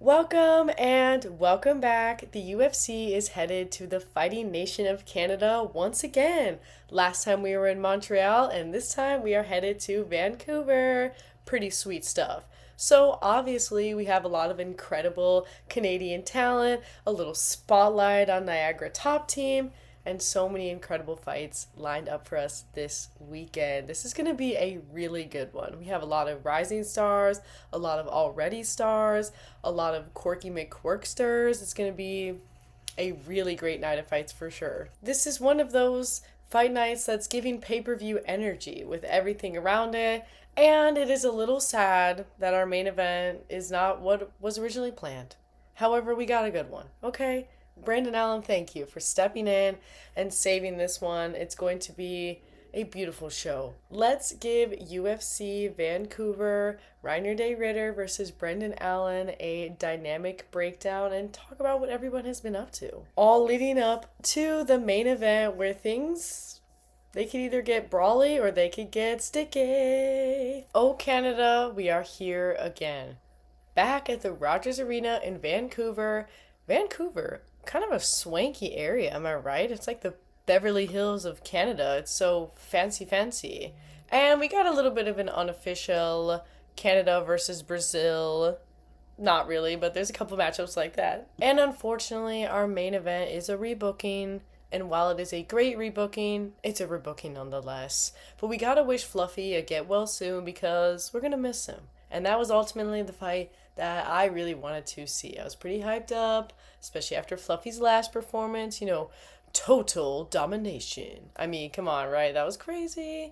Welcome and welcome back. The UFC is headed to the fighting nation of Canada once again. Last time we were in Montreal, and this time we are headed to Vancouver. Pretty sweet stuff. So, obviously, we have a lot of incredible Canadian talent, a little spotlight on Niagara Top Team, and so many incredible fights lined up for us this weekend. This is going to be a really good one. We have a lot of rising stars, a lot of already stars, a lot of quirky McQuirksters. It's going to be a really great night of fights for sure. This is one of those fight nights that's giving pay per view energy with everything around it. And it is a little sad that our main event is not what was originally planned. However, we got a good one, okay? Brandon Allen, thank you for stepping in and saving this one. It's going to be a beautiful show. Let's give UFC Vancouver, Reiner Day Ritter versus Brendan Allen a dynamic breakdown and talk about what everyone has been up to. All leading up to the main event where things they could either get brawly or they could get sticky. Oh Canada, we are here again. Back at the Rogers Arena in Vancouver. Vancouver, kind of a swanky area, am I right? It's like the Beverly Hills of Canada. It's so fancy. And we got a little bit of an unofficial Canada versus Brazil. Not really, but there's a couple matchups like that. And unfortunately, our main event is a rebooking. And while it is a great rebooking, it's a rebooking nonetheless. But we gotta wish Fluffy a get well soon because we're gonna miss him. And that was ultimately the fight that I really wanted to see. I was pretty hyped up, especially after Fluffy's last performance, total domination. I mean, come on, right? That was crazy.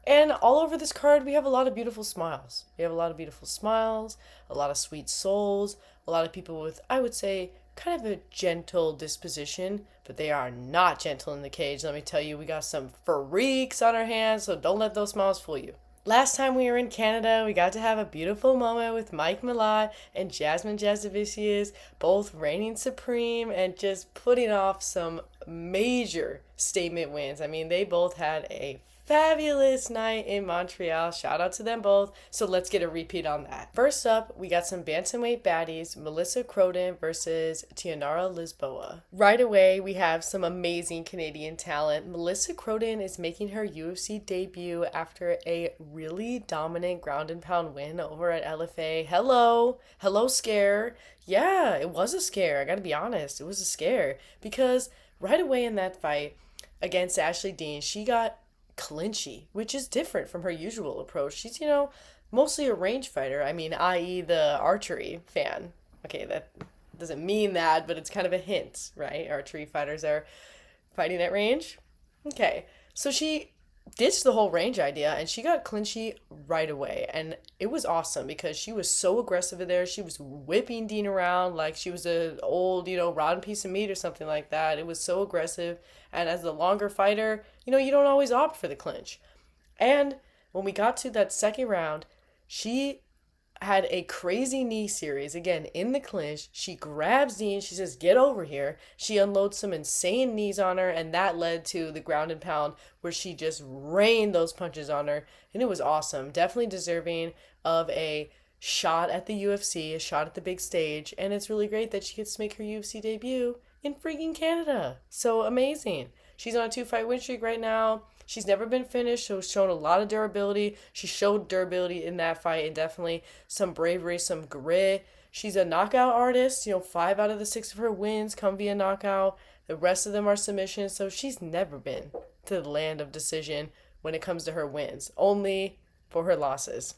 And all over this card, we have a lot of beautiful smiles. We have a lot of beautiful smiles, a lot of sweet souls, a lot of people with, I would say, kind of a gentle disposition, but they are not gentle in the cage. Let me tell you, we got some freaks on our hands, so don't let those smiles fool you. Last time we were in Canada, we got to have a beautiful moment with Mike Malott and Jasmine Jasavicius, both reigning supreme and just putting off some major statement wins. I mean, they both had a fabulous night in Montreal. Shout out to them both. So let's get a repeat on that. First up, we got some bantamweight baddies, Melissa Croden versus Tianara Lisboa. Right away, we have some amazing Canadian talent. Melissa Croden is making her UFC debut after a really dominant ground and pound win over at LFA. Hello scare. Yeah, it was a scare. I gotta be honest. It was a scare because right away in that fight against Ashley Dean, she got clinchy, which is different from her usual approach. She's, mostly a range fighter. I mean, i.e. the archery fan. Okay, that doesn't mean that, but it's kind of a hint, right? Archery fighters are fighting at range. Okay, so she ditched the whole range idea and she got clinchy right away. And it was awesome because she was so aggressive in there. She was whipping Dean around like she was an old, rotten piece of meat or something like that. It was so aggressive. And as the longer fighter, you don't always opt for the clinch. And when we got to that second round, she had a crazy knee series. Again, in the clinch, she grabs Dean. She says, "Get over here." She unloads some insane knees on her, and that led to the ground and pound where she just rained those punches on her. And it was awesome. Definitely deserving of a shot at the UFC, a shot at the big stage. And it's really great that she gets to make her UFC debut in freaking Canada. So amazing. She's on a 2-fight win streak right now. She's never been finished, so shown a lot of durability. She showed durability in that fight and definitely some bravery, some grit. She's a knockout artist. 5 out of the 6 of her wins come via knockout. The rest of them are submissions, so she's never been to the land of decision when it comes to her wins, only for her losses.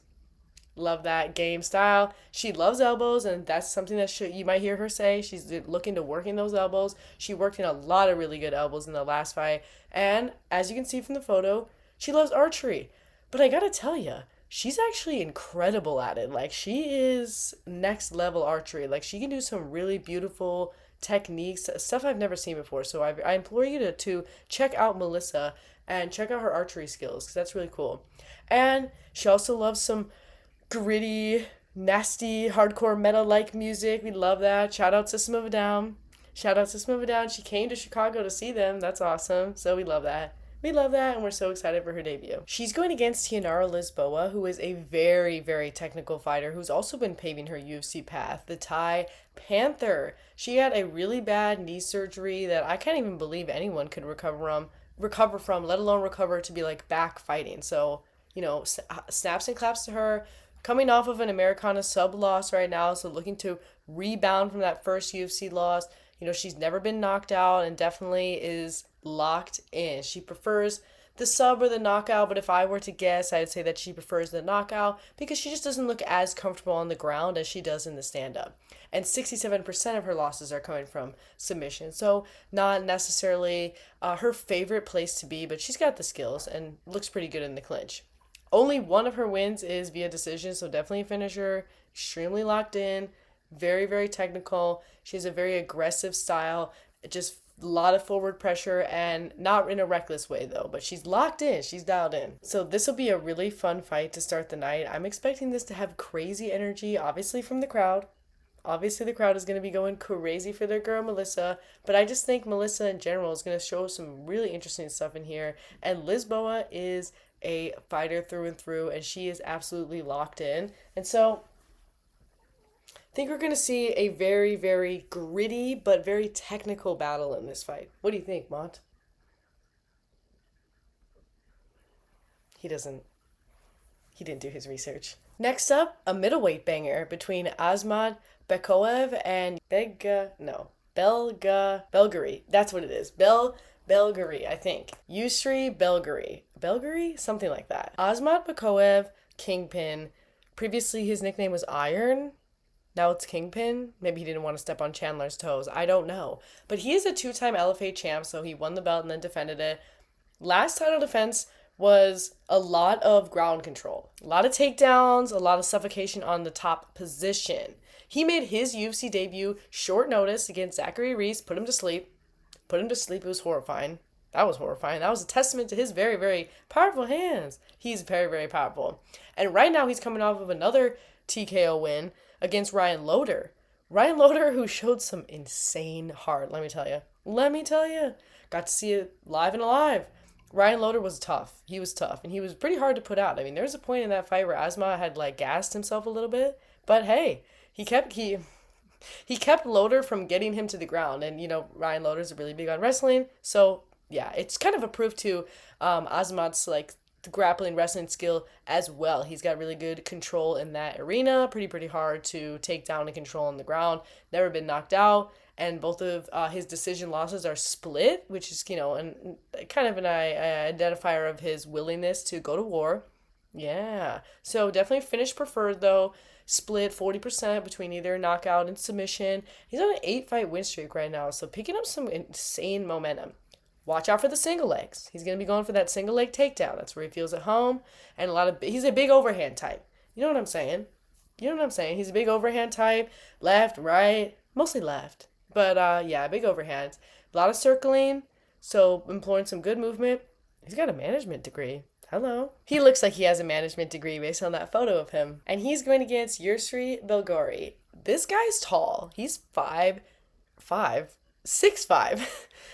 Love that game style. She loves elbows, and that's something that you might hear her say. She's looking to work in those elbows. She worked in a lot of really good elbows in the last fight. And as you can see from the photo, she loves archery. But I gotta tell you, she's actually incredible at it. Like, she is next level archery. Like, she can do some really beautiful techniques, stuff I've never seen before. So I implore you to check out Melissa and check out her archery skills because that's really cool. And she also loves some gritty, nasty, hardcore metal-like music. We love that. Shout out System of a Down. She came to Chicago to see them. That's awesome. So we love that. We love that, and we're so excited for her debut. She's going against Tianara Lisboa, who is a very, very technical fighter who's also been paving her UFC path, the Thai Panther. She had a really bad knee surgery that I can't even believe anyone could recover from, let alone recover to be like back fighting. So, snaps and claps to her. Coming off of an Americana sub loss right now, so looking to rebound from that first UFC loss. She's never been knocked out and definitely is locked in. She prefers the sub or the knockout, but if I were to guess, I'd say that she prefers the knockout because she just doesn't look as comfortable on the ground as she does in the stand up. And 67% of her losses are coming from submission. So, not necessarily her favorite place to be, but she's got the skills and looks pretty good in the clinch. Only one of her wins is via decision, so definitely a finisher, extremely locked in, very, very technical. She has a very aggressive style, just a lot of forward pressure and not in a reckless way though, but she's locked in, she's dialed in. So this will be a really fun fight to start the night. I'm expecting this to have crazy energy, obviously from the crowd. Obviously, the crowd is going to be going crazy for their girl, Melissa. But I just think Melissa in general is going to show some really interesting stuff in here. And Lisboa is a fighter through and through, and she is absolutely locked in. And so I think we're going to see a very, very gritty but very technical battle in this fight. What do you think, Mont? He doesn't. He didn't do his research. Next up, a middleweight banger between Asmat Bekoev and Belgari. That's what it is. Belgari, I think. Yusri Belgari. Belgari? Something like that. Asmat Bekoev, Kingpin. Previously, his nickname was Iron. Now it's Kingpin. Maybe he didn't want to step on Chandler's toes. I don't know. But he is a two-time LFA champ, so he won the belt and then defended it. Last title defense was a lot of ground control. A lot of takedowns, a lot of suffocation on the top position. He made his UFC debut short notice against Zachary Reese, put him to sleep. It was horrifying. That was horrifying. That was a testament to his very, very powerful hands. He's very, very powerful. And right now he's coming off of another TKO win against Ryan Loder. Ryan Loder, who showed some insane heart, let me tell you. Got to see it live and alive. Ryan Loder was tough. He was tough, and he was pretty hard to put out. I mean, there was a point in that fight where Asma had gassed himself a little bit, but hey, he kept Loder from getting him to the ground, and Ryan Loder's really big on wrestling, so yeah, it's kind of a proof to Asmat's grappling wrestling skill as well. He's got really good control in that arena, pretty hard to take down and control on the ground. Never been knocked out. And both of his decision losses are split, which is, kind of an identifier of his willingness to go to war. Yeah. So definitely finish preferred, though. Split 40% between either knockout and submission. He's on an 8-fight win streak right now, so picking up some insane momentum. Watch out for the single legs. He's going to be going for that single leg takedown. That's where he feels at home. And he's a big overhand type. You know what I'm saying? He's a big overhand type. Left, right, mostly left. But, yeah, big overhands. A lot of circling, so employing some good movement. He's got a management degree. Hello. He looks like he has a management degree based on that photo of him. And he's going against Yusri Belgari. This guy's tall. He's 6'5".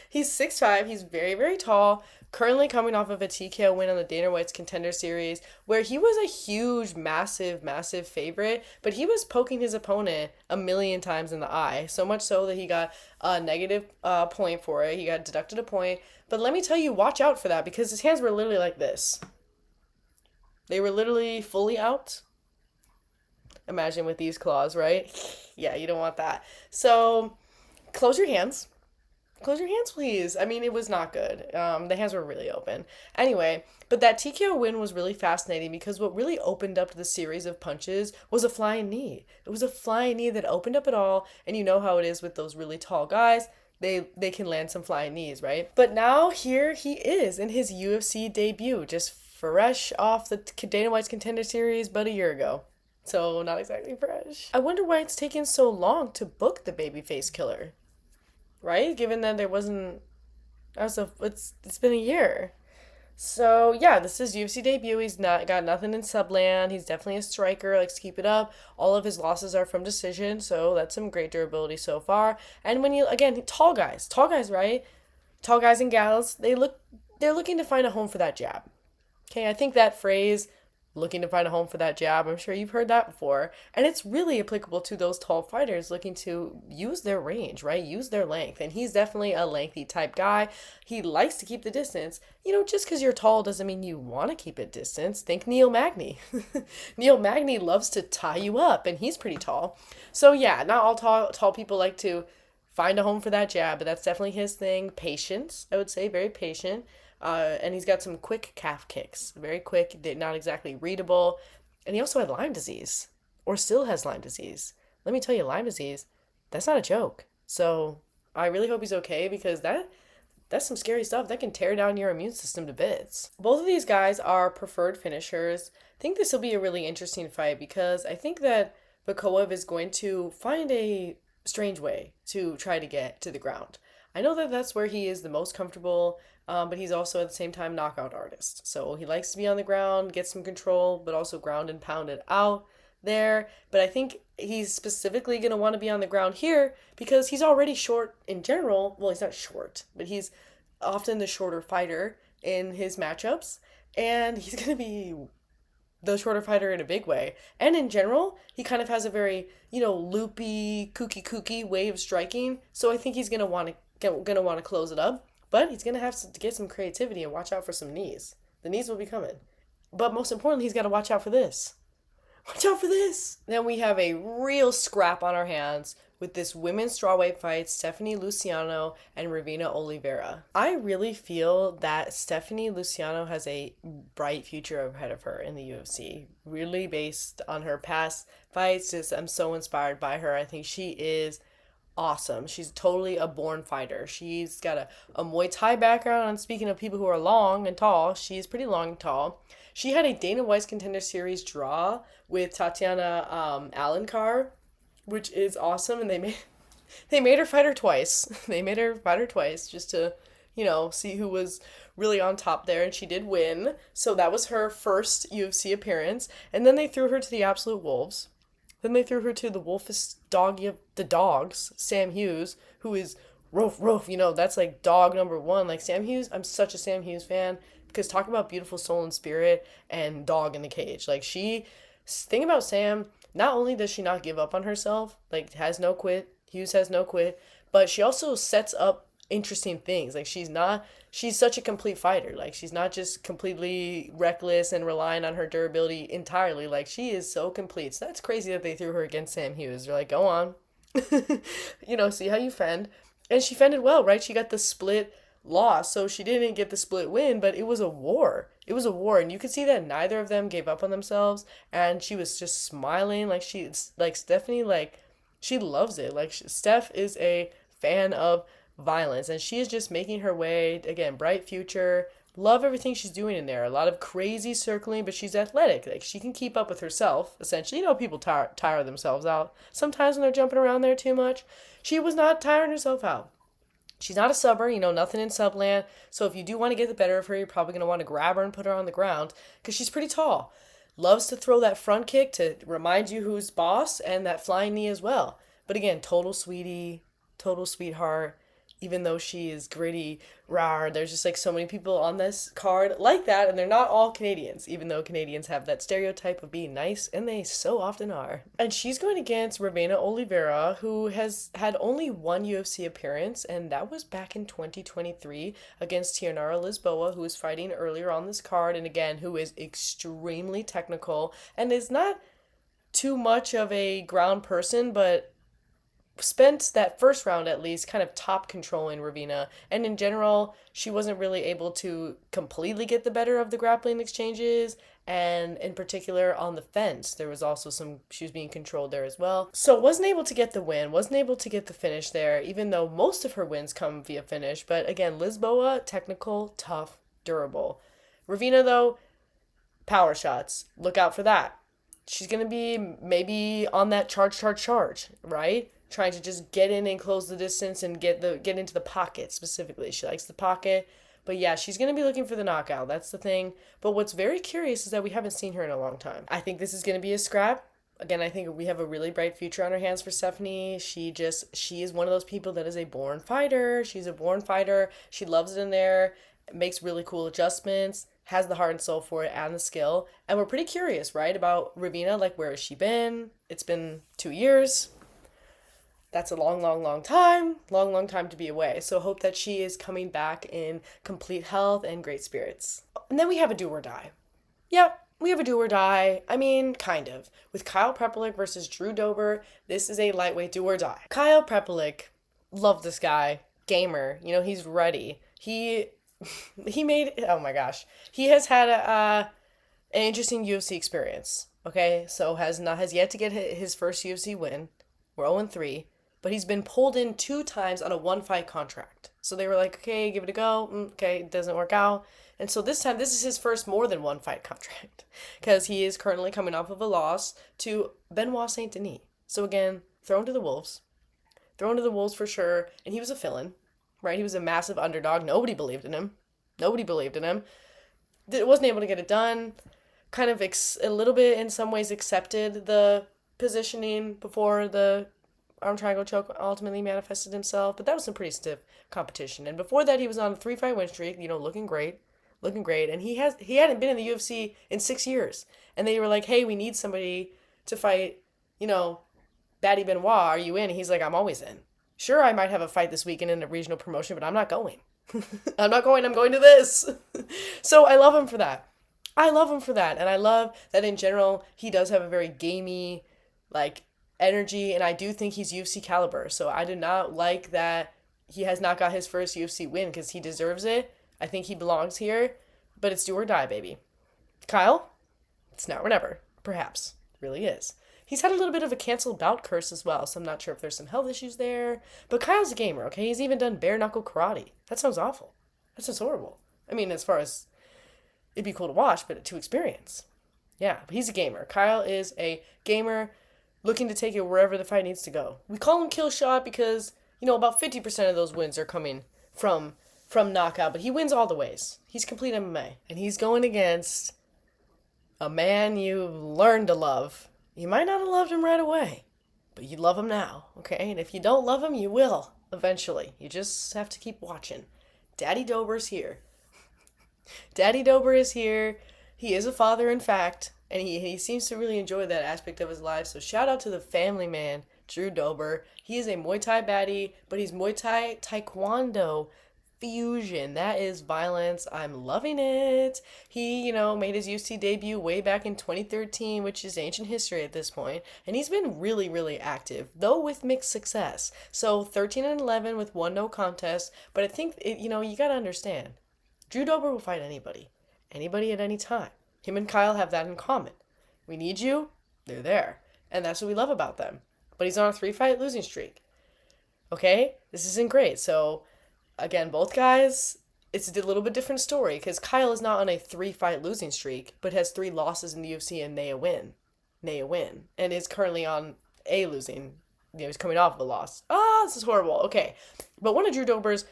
He's 6'5". He's very, very tall. Currently coming off of a TKO win on the Dana White's Contender Series, where he was a huge, massive favorite, but he was poking his opponent a million times in the eye, so much so that he got a negative point for it. He got deducted a point. But let me tell you, watch out for that, because his hands were literally like this. They were literally fully out. Imagine with these claws, right? Yeah, you don't want that. So, close your hands. Close your hands, please. I mean, it was not good. The hands were really open. Anyway, but that TKO win was really fascinating because what really opened up the series of punches was a flying knee. It was a flying knee that opened up it all, and you know how it is with those really tall guys. They can land some flying knees, right? But now here he is in his UFC debut, just fresh off the Dana White's Contender Series about a year ago. So not exactly fresh. I wonder why it's taken so long to book the babyface killer. Right? Given that there wasn't... It's been a year. So, yeah, this is UFC debut. He's not got nothing in subland. He's definitely a striker. Likes to keep it up. All of his losses are from decision, so that's some great durability so far. And when you... Again, tall guys, right? Tall guys and gals, they look they're looking to find a home for that jab. Okay, I think that phrase, looking to find a home for that jab, I'm sure you've heard that before. And it's really applicable to those tall fighters looking to use their range, right? Use their length. And he's definitely a lengthy type guy. He likes to keep the distance. Just because you're tall doesn't mean you want to keep it distance. Think Neil Magny. Neil Magny loves to tie you up, and he's pretty tall. So, yeah, not all tall people like to find a home for that jab, but that's definitely his thing. Patience, I would say, very patient. And he's got some quick calf kicks, very quick, not exactly readable. And he also had Lyme disease, or still has Lyme disease. Let me tell you, Lyme disease, that's not a joke. So I really hope he's okay, because that's some scary stuff that can tear down your immune system to bits. Both of these guys are preferred finishers. I think this will be a really interesting fight, because I think that Vakoev is going to find a strange way to try to get to the ground. I know that that's where he is the most comfortable, but he's also at the same time knockout artist. So he likes to be on the ground, get some control, but also ground and pound it out there. But I think he's specifically going to want to be on the ground here because he's already short in general. Well, he's not short, but he's often the shorter fighter in his matchups. And he's going to be the shorter fighter in a big way. And in general, he kind of has a very, loopy, kooky way of striking. So I think he's going to want to close it up. But he's going to have to get some creativity and watch out for some knees. The knees will be coming. But most importantly, he's got to watch out for this. Watch out for this. Then we have a real scrap on our hands with this women's strawweight fight, Stephanie Luciano and Ravina Oliveira. I really feel that Stephanie Luciano has a bright future ahead of her in the UFC. Really based on her past fights. I'm so inspired by her. I think she is awesome. She's totally a born fighter. She's got a Muay Thai background. And speaking of people who are long and tall, she's pretty long and tall. She had a Dana White's Contender Series draw with Tatiana Alencar, which is awesome. And they made her fight her twice. They made her fight her twice just to, see who was really on top there. And she did win. So that was her first UFC appearance. And then they threw her to the absolute wolves. Then they threw her to the wolfest doggy of the dogs, Sam Hughes, who is roof. That's like dog number one. Like Sam Hughes, I'm such a Sam Hughes fan because talk about beautiful soul and spirit and dog in the cage. Thing about Sam, not only does she not give up on herself, Hughes has no quit, but she also sets up interesting things. She's such a complete fighter. She's not just completely reckless and relying on her durability entirely. She is so complete. So that's crazy that they threw her against Sam Hughes. They're like, go on. See how you fend. And she fended well, right? She got the split loss. So she didn't get the split win, but it was a war. It was a war. And you could see that neither of them gave up on themselves. And she was just smiling. Stephanie, she loves it. Steph is a fan of violence, and she is just making her way. Again, bright future. Love everything she's doing in there. A lot of crazy circling, but she's athletic. She can keep up with herself, essentially. People tire themselves out sometimes when they're jumping around there too much. She was not tiring herself out. She's not a subber, nothing in subland. So if you do want to get the better of her, you're probably going to want to grab her and put her on the ground because she's pretty tall. Loves to throw that front kick to remind you who's boss, and that flying knee as well. But again, total sweetie, total sweetheart. Even though she is gritty, rawr, there's just so many people on this card like that, and they're not all Canadians, even though Canadians have that stereotype of being nice, and they so often are. And she's going against Ravina Oliveira, who has had only one UFC appearance, and that was back in 2023 against Tianara Lisboa, who was fighting earlier on this card, and again, who is extremely technical, and is not too much of a ground person, but spent that first round at least kind of top controlling Ravina, and in general she wasn't really able to completely get the better of the grappling exchanges, and in particular on the fence there was also she was being controlled there as well, so wasn't able to get the win, wasn't able to get the finish there, even though most of her wins come via finish. But again, Lisboa, technical, tough, durable. Ravina though, power shots, look out for that. She's gonna be maybe on that charge, right? Trying to just get in and close the distance and get into the pocket specifically. She likes the pocket. But yeah, she's going to be looking for the knockout. That's the thing. But what's very curious is that we haven't seen her in a long time. I think this is going to be a scrap. Again, I think we have a really bright future on our hands for Stephanie. She is one of those people that is a born fighter. She's a born fighter. She loves it in there. makes really cool adjustments, has the heart and soul for it and the skill. And we're pretty curious, right, about Ravina. Like, where has she been? It's been 2 years. That's a long, long, long time. Long, long time to be away. So hope that she is coming back in complete health and great spirits. And then we have a do or die. Yep, we have a do or die. I mean, kind of. With Kyle Prepelic versus Drew Dober, this is a lightweight do or die. Kyle Prepelic, love this guy. Gamer. He's ready. He made, oh my gosh. He has had an interesting UFC experience. Okay, so has yet to get his first UFC win. We're 0-3, but he's been pulled in 2 times on a 1-fight contract. So they were like, okay, give it a go. Okay, it doesn't work out. And so this time, this is his first more than 1-fight contract because he is currently coming off of a loss to Benoit Saint Denis. So again, thrown to the Wolves. Thrown to the Wolves for sure. And he was a fill-in, right? He was a massive underdog. Nobody believed in him. Nobody believed in him. Wasn't able to get it done. Kind of a little bit in some ways accepted the positioning before the arm triangle choke ultimately manifested himself. But that was some pretty stiff competition. And before that, he was on a 3-fight win streak, looking great. And he hadn't been in the UFC in 6 years. And they were like, hey, we need somebody to fight, Batty Benoit. Are you in? And he's like, I'm always in. Sure, I might have a fight this weekend in a regional promotion, but I'm not going. I'm not going. I'm going to this. So I love him for that. And I love that in general, he does have a very gamey, energy. And I do think he's UFC caliber. So I do not like that he has not got his first UFC win because he deserves it. I think he belongs here. But it's do or die, baby. Kyle? It's now or never. Perhaps. It really is. He's had a little bit of a canceled bout curse as well, so I'm not sure if there's some health issues there. But Kyle's a gamer, okay? He's even done bare knuckle karate. That sounds awful. That sounds horrible. I mean, as far as it'd be cool to watch, but to experience. Yeah, but he's a gamer. Kyle is a gamer looking to take it wherever the fight needs to go. We call him kill shot because, about 50% of those wins are coming from knockout, but he wins all the ways. He's complete MMA, and he's going against a man you learned to love. You might not have loved him right away, but you love him now, okay? And if you don't love him, you will eventually. You just have to keep watching. Daddy Dober's here. Daddy Dober is here. He is a father, in fact, and he seems to really enjoy that aspect of his life. So shout out to the family man, Drew Dober. He is a Muay Thai baddie, but he's Muay Thai Taekwondo fusion. That is violence. I'm loving it. He, made his UFC debut way back in 2013, which is ancient history at this point, and he's been really, really active, though with mixed success. So 13-11 with 1 no contest, but I think you got to understand, Drew Dober will fight anybody at any time. Him and Kyle have that in common. We need you, they're there, and that's what we love about them. But he's on a 3-fight losing streak. Okay, this isn't great. So again, both guys, it's a little bit different story because Kyle is not on a 3-fight losing streak, but has 3 losses in the UFC and a win, and is currently on a losing. He's coming off of a loss. This is horrible. Okay, but one of Drew Dober's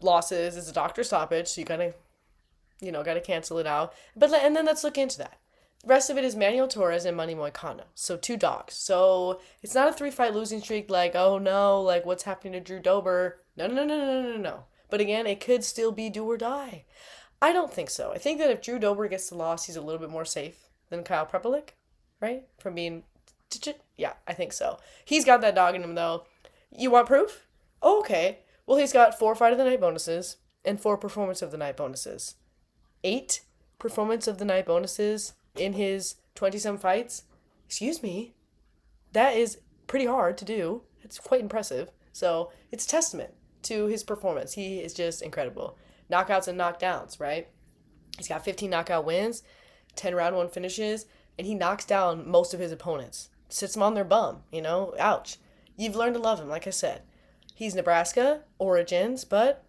losses is a doctor stoppage, so you gotta cancel it out. And then let's look into that. The rest of it is Manuel Torres and Manny Moicano. So 2 dogs. So it's not a 3-fight losing streak like, oh no, like what's happening to Drew Dober? No. But again, it could still be do or die. I don't think so. I think that if Drew Dober gets the loss, he's a little bit more safe than Kyle Prepelic, right? From being, yeah, I think so. He's got that dog in him though. You want proof? Oh, okay. Well, he's got 4 Fight of the Night bonuses and 4 Performance of the Night bonuses. 8 Performance of the Night bonuses in his 27 fights. Excuse me. That is pretty hard to do. It's quite impressive. So it's a testament to his performance. He is just incredible. Knockouts and knockdowns, right? He's got 15 knockout wins, 10 round 1 finishes, and he knocks down most of his opponents. Sits them on their bum, ouch. You've learned to love him, like I said. He's Nebraska origins, but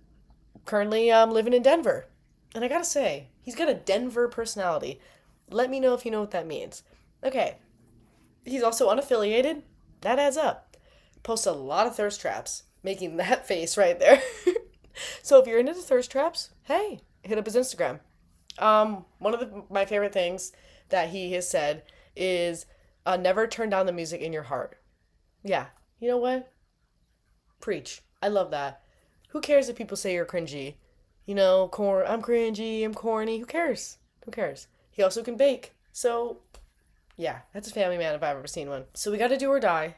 currently living in Denver. And I gotta say, he's got a Denver personality. Let me know if you know what that means. Okay. He's also unaffiliated. That adds up. Posts a lot of thirst traps, making that face right there. So if you're into the thirst traps, hey, hit up his Instagram. One of my favorite things that he has said is never turn down the music in your heart. Yeah. You know what? Preach. I love that. Who cares if people say you're cringy? I'm cringy, I'm corny. Who cares? Who cares? He also can bake. So, yeah, that's a family man if I've ever seen one. So we got to do or die.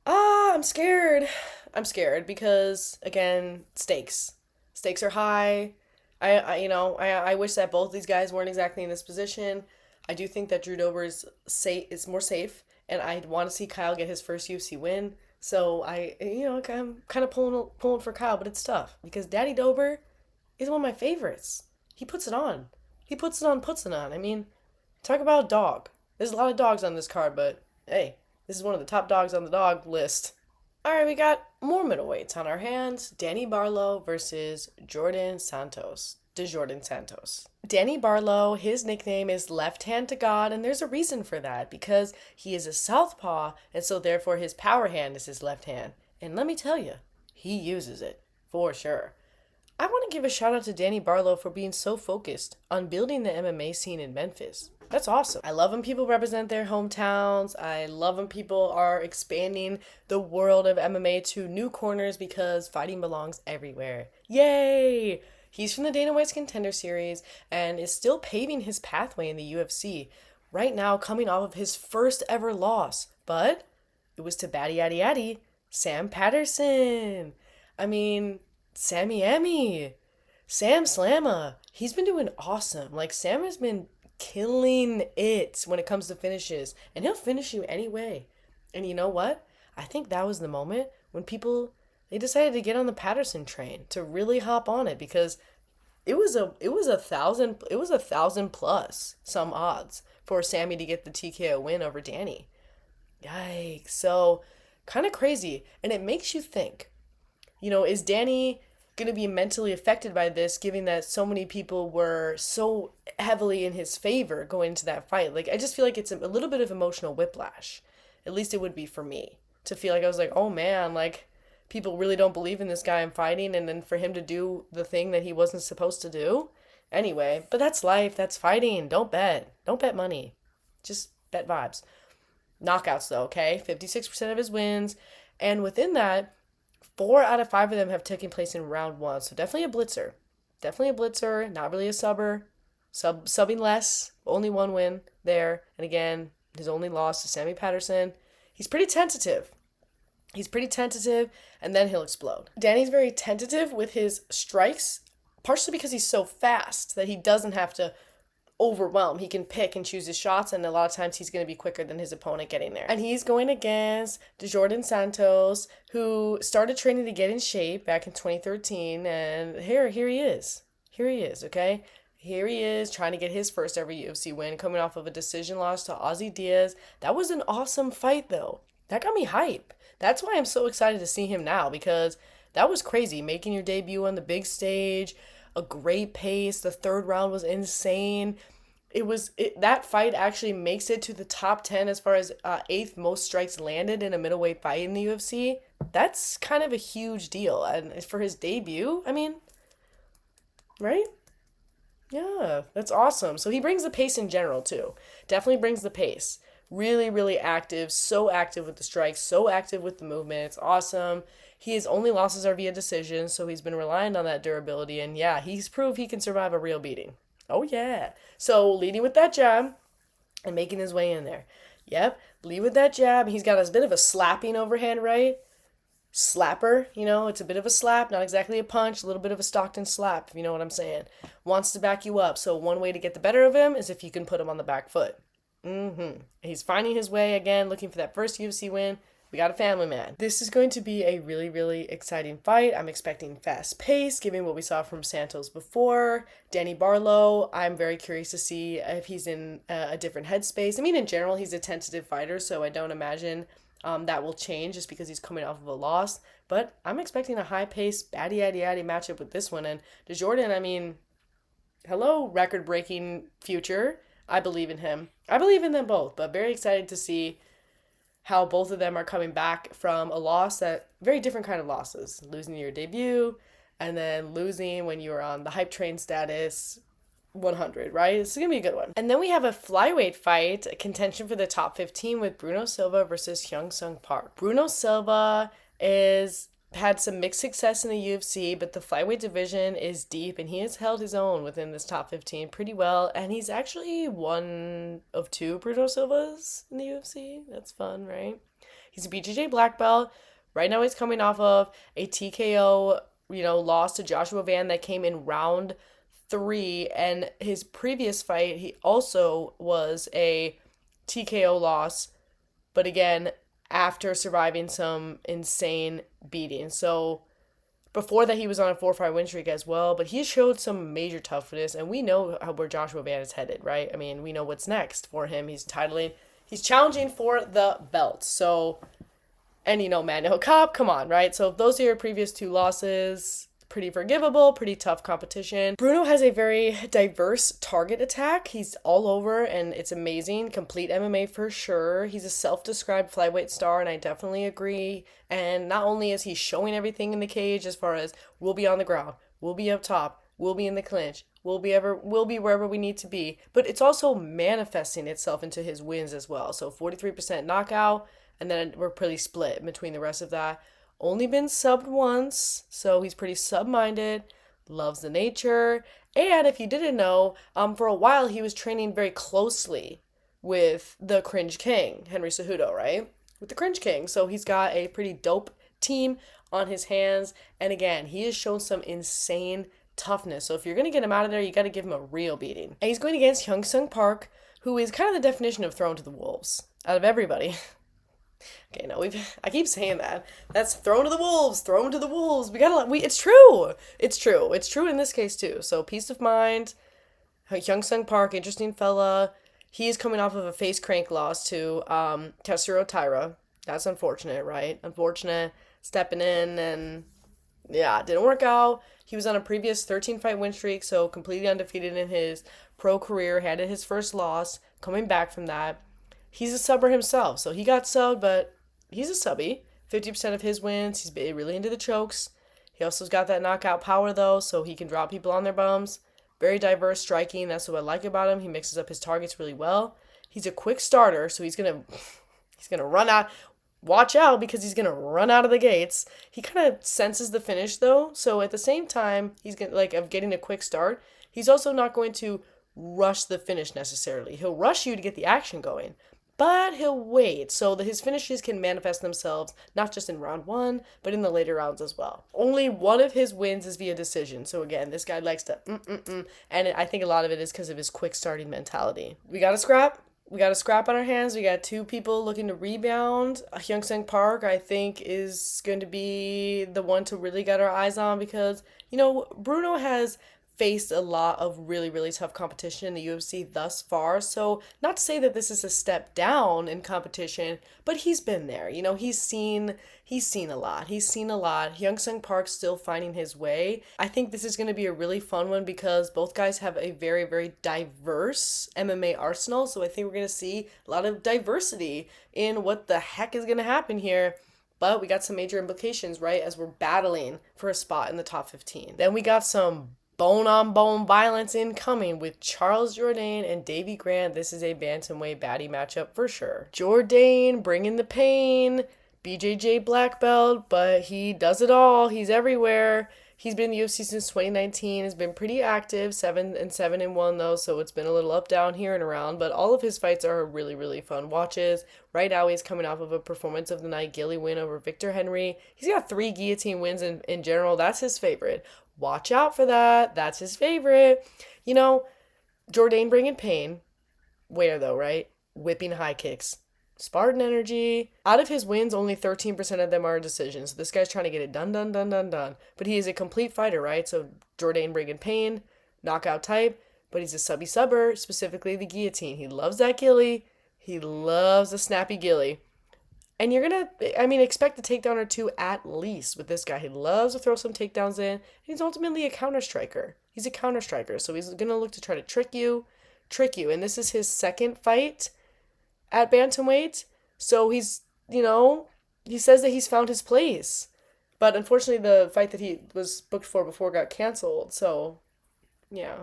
I'm scared. I'm scared because, again, stakes. Stakes are high. I wish that both these guys weren't exactly in this position. I do think that Drew Dober is more safe, and I want to see Kyle get his first UFC win. So I'm kind of pulling for Kyle, but it's tough because Daddy Dober is one of my favorites. He puts it on. He puts it on, puts it on. I mean, talk about a dog. There's a lot of dogs on this card, but hey, this is one of the top dogs on the dog list. All right, we got more middleweights on our hands. Danny Barlow versus Jordan Santos. DeJordan Santos. Danny Barlow, his nickname is Left Hand to God, and there's a reason for that because he is a southpaw, and so therefore his power hand is his left hand. And let me tell you, he uses it for sure. I want to give a shout out to Danny Barlow for being so focused on building the MMA scene in Memphis. That's awesome. I love when people represent their hometowns. I love when people are expanding the world of MMA to new corners because fighting belongs everywhere. Yay! He's from the Dana White's Contender Series and is still paving his pathway in the UFC. Right now, coming off of his first ever loss. But it was to Batty Addy Addy, Sam Patterson. I mean, Sammy Emmy. Sam Slamma. He's been doing awesome. Like, Sam has been killing it when it comes to finishes, and he'll finish you anyway. And you know what? I think that was the moment when they decided to get on the Patterson train, to really hop on it, because it was a thousand plus some odds for Sammy to get the TKO win over Danny. Yikes. So kind of crazy, and it makes you think, is Danny going to be mentally affected by this, given that so many people were so heavily in his favor going into that fight? Like, I just feel like it's a little bit of emotional whiplash. At least it would be for me, to feel like I was like, oh man, like, people really don't believe in this guy I'm fighting, and then for him to do the thing that he wasn't supposed to do. Anyway, but that's life, that's fighting. Don't bet money, just bet vibes. Knockouts though, okay? 56% of his wins, and within that, 4 out of 5 of them have taken place in round 1. So definitely a blitzer. Definitely a blitzer, not really a subber. Subbing less, only 1 win there. And again, his only loss to Sammy Patterson. He's pretty tentative. And then he'll explode. Danny's very tentative with his strikes, partially because he's so fast that he doesn't have to overwhelm. He can pick and choose his shots, and a lot of times he's going to be quicker than his opponent getting there. And he's going against DeJordan Santos, who started training to get in shape back in 2013, and here he is. Okay? Here he is trying to get his first ever UFC win, coming off of a decision loss to Ozzy Diaz. That was an awesome fight, though. That got me hype. That's why I'm so excited to see him now, because that was crazy, making your debut on the big stage. A great pace. The 3rd round was insane. That fight actually makes it to the top 10 as far as 8th most strikes landed in a middleweight fight in the UFC. That's kind of a huge deal. And for his debut, I mean, right? Yeah, that's awesome. So he brings the pace in general too. Definitely brings the pace. Really, really active. So active with the strikes. So active with the movement. It's awesome. His only losses are via decision, so he's been relying on that durability. And yeah, he's proved he can survive a real beating. Oh yeah. So leading with that jab and making his way in there. Yep, lead with that jab. He's got a bit of a slapping overhand right. Slapper, it's a bit of a slap, not exactly a punch, a little bit of a Stockton slap, if you know what I'm saying. Wants to back you up. So one way to get the better of him is if you can put him on the back foot. He's finding his way again, looking for that first UFC win. We got a family man. This is going to be a really, really exciting fight. I'm expecting fast pace, given what we saw from Santos before. Danny Barlow, I'm very curious to see if he's in a different headspace. I mean, in general, he's a tentative fighter, so I don't imagine that will change just because he's coming off of a loss. But I'm expecting a high-paced, batty-addy-addy matchup with this one. And DeJordan, I mean, hello, record-breaking future. I believe in him. I believe in them both, but very excited to see how both of them are coming back from a loss, that very different kind of losses. Losing your debut and then losing when you were on the hype train status 100, right? It's going to be a good one. And then we have a flyweight fight, a contention for the top 15 with Bruno Silva versus Hyung Sung Park. Bruno Silva is had some mixed success in the UFC, but the flyweight division is deep and he has held his own within this top 15 pretty well. And he's actually one of two Bruno Silvas in the UFC. That's fun, right? He's a BJJ black belt. Right now he's coming off of a TKO, loss to Joshua Van that came in round 3. And his previous fight, he also was a TKO loss, but again, after surviving some insane beating. So before that, he was on a 4-5 win streak as well, but he showed some major toughness, and we know where Joshua Van is headed, right? I mean, we know what's next for him. He's challenging for the belt. So, and Manuel Kopp, come on, right? So if those are your previous 2 losses, pretty forgivable, pretty tough competition. Bruno has a very diverse target attack. He's all over and it's amazing. Complete MMA for sure. He's a self-described flyweight star and I definitely agree. And not only is he showing everything in the cage as far as we'll be on the ground, we'll be up top, we'll be in the clinch, we'll be wherever we need to be, but it's also manifesting itself into his wins as well. So 43% knockout, and then we're pretty split between the rest of that. Only been subbed once, so he's pretty sub-minded, loves the nature, and if you didn't know, for a while he was training very closely with the Cringe King, Henry Cejudo, right? With the Cringe King, so he's got a pretty dope team on his hands, and again, he has shown some insane toughness, so if you're going to get him out of there, you got to give him a real beating. And he's going against Hyung Sung Park, who is kind of the definition of thrown to the wolves, out of everybody. Okay, no, I keep saying that. That's thrown to the wolves, thrown to the wolves. It's true. It's true. It's true in this case too. So peace of mind. Hyung Sung Park, interesting fella. He is coming off of a face crank loss to Tessuro Taira. That's unfortunate, right? Unfortunate. Stepping in and yeah, it didn't work out. He was on a previous 13-fight win streak, so completely undefeated in his pro career. Had his first loss. Coming back from that. He's a subber himself, so he got subbed, but he's a subby. 50% of his wins, he's really into the chokes. He also's got that knockout power, though, so he can drop people on their bums. Very diverse striking, that's what I like about him. He mixes up his targets really well. He's a quick starter, so he's gonna run out. Watch out, because he's gonna run out of the gates. He kind of senses the finish, though, so at the same time, he's gonna of getting a quick start. He's also not going to rush the finish necessarily. He'll rush you to get the action going. But he'll wait, so that his finishes can manifest themselves not just in round 1, but in the later rounds as well. Only one of his wins is via decision, so again, this guy likes to and I think a lot of it is because of his quick starting mentality. We got a scrap on our hands. We got 2 people looking to rebound. Hyung Sung Park, I think, is going to be the one to really get our eyes on because, Bruno has faced a lot of really, really tough competition in the UFC thus far. So not to say that this is a step down in competition, but he's been there. He's seen a lot. Hyung Sung Park's still finding his way. I think this is going to be a really fun one because both guys have a very, very diverse MMA arsenal. So I think we're going to see a lot of diversity in what the heck is going to happen here. But we got some major implications, right, as we're battling for a spot in the top 15. Then we got some bone-on-bone violence incoming with Charles Jourdain and Davy Grant. This is a bantamweight baddie matchup for sure. Jourdain bringing the pain, BJJ black belt, but he does it all. He's everywhere. He's been in the UFC since 2019, has been pretty active, 7-7-1 though, so it's been a little up, down, here and around, but all of his fights are really, really fun watches. Right now he's coming off of a performance of the night Gilly win over Victor Henry. He's got 3 guillotine wins in general. That's his favorite. Watch out for that. That's his favorite. Jourdain bringing pain. Where though, right? Whipping high kicks. Spartan energy. Out of his wins, only 13% of them are decisions. So this guy's trying to get it done. But he is a complete fighter, right? So Jourdain bringing pain, knockout type, but he's a subber, specifically the guillotine. He loves that gilly. He loves a snappy gilly. And you're going to, expect a takedown or 2 at least with this guy. He loves to throw some takedowns in. He's ultimately a counter striker. He's a counter striker. So he's going to look to try to trick you. And this is his second fight at bantamweight. So he's, he says that he's found his place. But unfortunately, the fight that he was booked for before got canceled. So, yeah.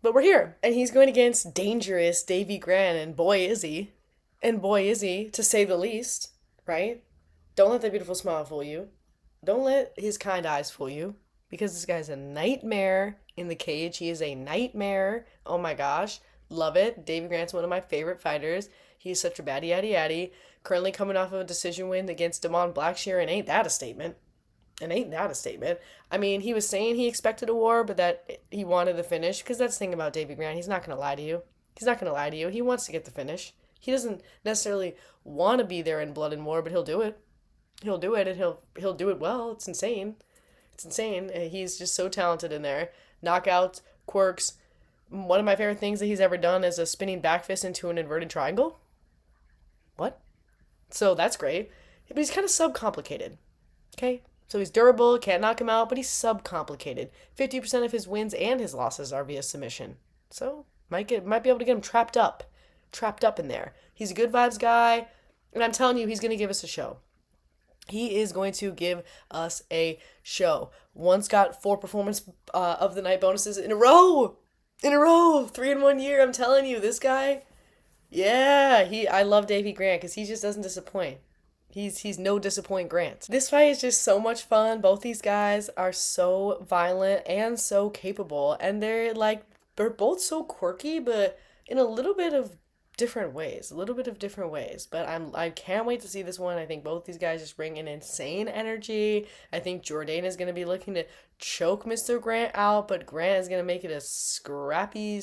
But we're here. And he's going against dangerous Davy Grant. And boy, is he. To say the least, right? Don't let that beautiful smile fool you. Don't let his kind eyes fool you because this guy's a nightmare in the cage. He is a nightmare. Oh my gosh. Love it. Davy Grant's one of my favorite fighters. He's such a baddie yaddy yaddy. Currently coming off of a decision win against Damon Blackshear, and ain't that a statement? And ain't that a statement? I mean, he was saying he expected a war, but that he wanted the finish. Because that's the thing about Davy Grant. He's not going to lie to you. He's not going to lie to you. He wants to get the finish. He doesn't necessarily want to be there in blood and war, but he'll do it. He'll do it, and he'll do it well. It's insane. It's insane. He's just so talented in there. Knockouts, quirks. One of my favorite things that he's ever done is a spinning back fist into an inverted triangle. What? So that's great. But he's kind of subcomplicated. Okay? So he's durable, can't knock him out, but he's subcomplicated. 50% of his wins and his losses are via submission. So might be able to get him trapped up in there. He's a good vibes guy, and I'm telling you, he's going to give us a show. He is going to give us a show. Once got 4 performance of the night bonuses in a row. In a row. 3 in 1 year. I'm telling you, this guy. Yeah, I love Davy Grant because he just doesn't disappoint. He's no disappoint Grant. This fight is just so much fun. Both these guys are so violent and so capable, and they're both so quirky, but in a little bit of different ways. A little bit of different ways. But I can't wait to see this one. I think both these guys just bring an insane energy. I think Jourdain is going to be looking to choke Mr. Grant out, but Grant is going to make it a scrappy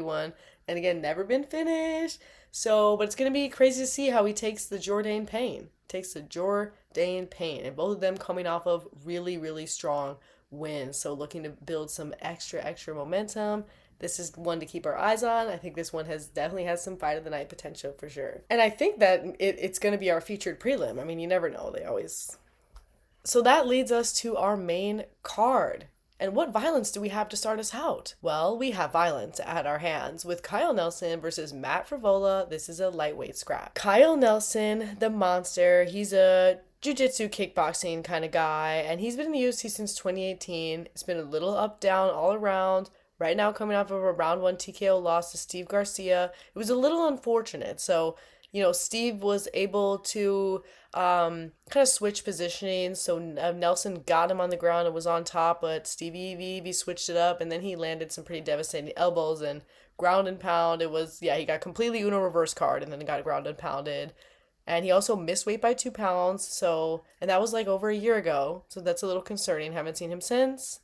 one. And again, never been finished. So, but it's going to be crazy to see how he takes the Jourdain pain. And both of them coming off of really, really strong wins. So looking to build some extra momentum. This is one to keep our eyes on. I think this one definitely has some fight of the night potential for sure. And I think that it's going to be our featured prelim. I mean, you never know. They always... So that leads us to our main card. And what violence do we have to start us out? Well, we have violence at our hands with Kyle Nelson versus Matt Frivola. This is a lightweight scrap. Kyle Nelson, the monster, he's a jiu-jitsu kickboxing kind of guy, and he's been in the UFC since 2018. It's been a little up, down, all around. Right now coming off of a round 1 TKO loss to Steve Garcia. It was a little unfortunate. So, Steve was able to kind of switch positioning. So Nelson got him on the ground and was on top, but Stevie V switched it up, and then he landed some pretty devastating elbows and ground and pound. He got completely Uno reverse card and then got ground and pounded. And he also missed weight by 2 pounds. And that was like over a year ago. So that's a little concerning. Haven't seen him since.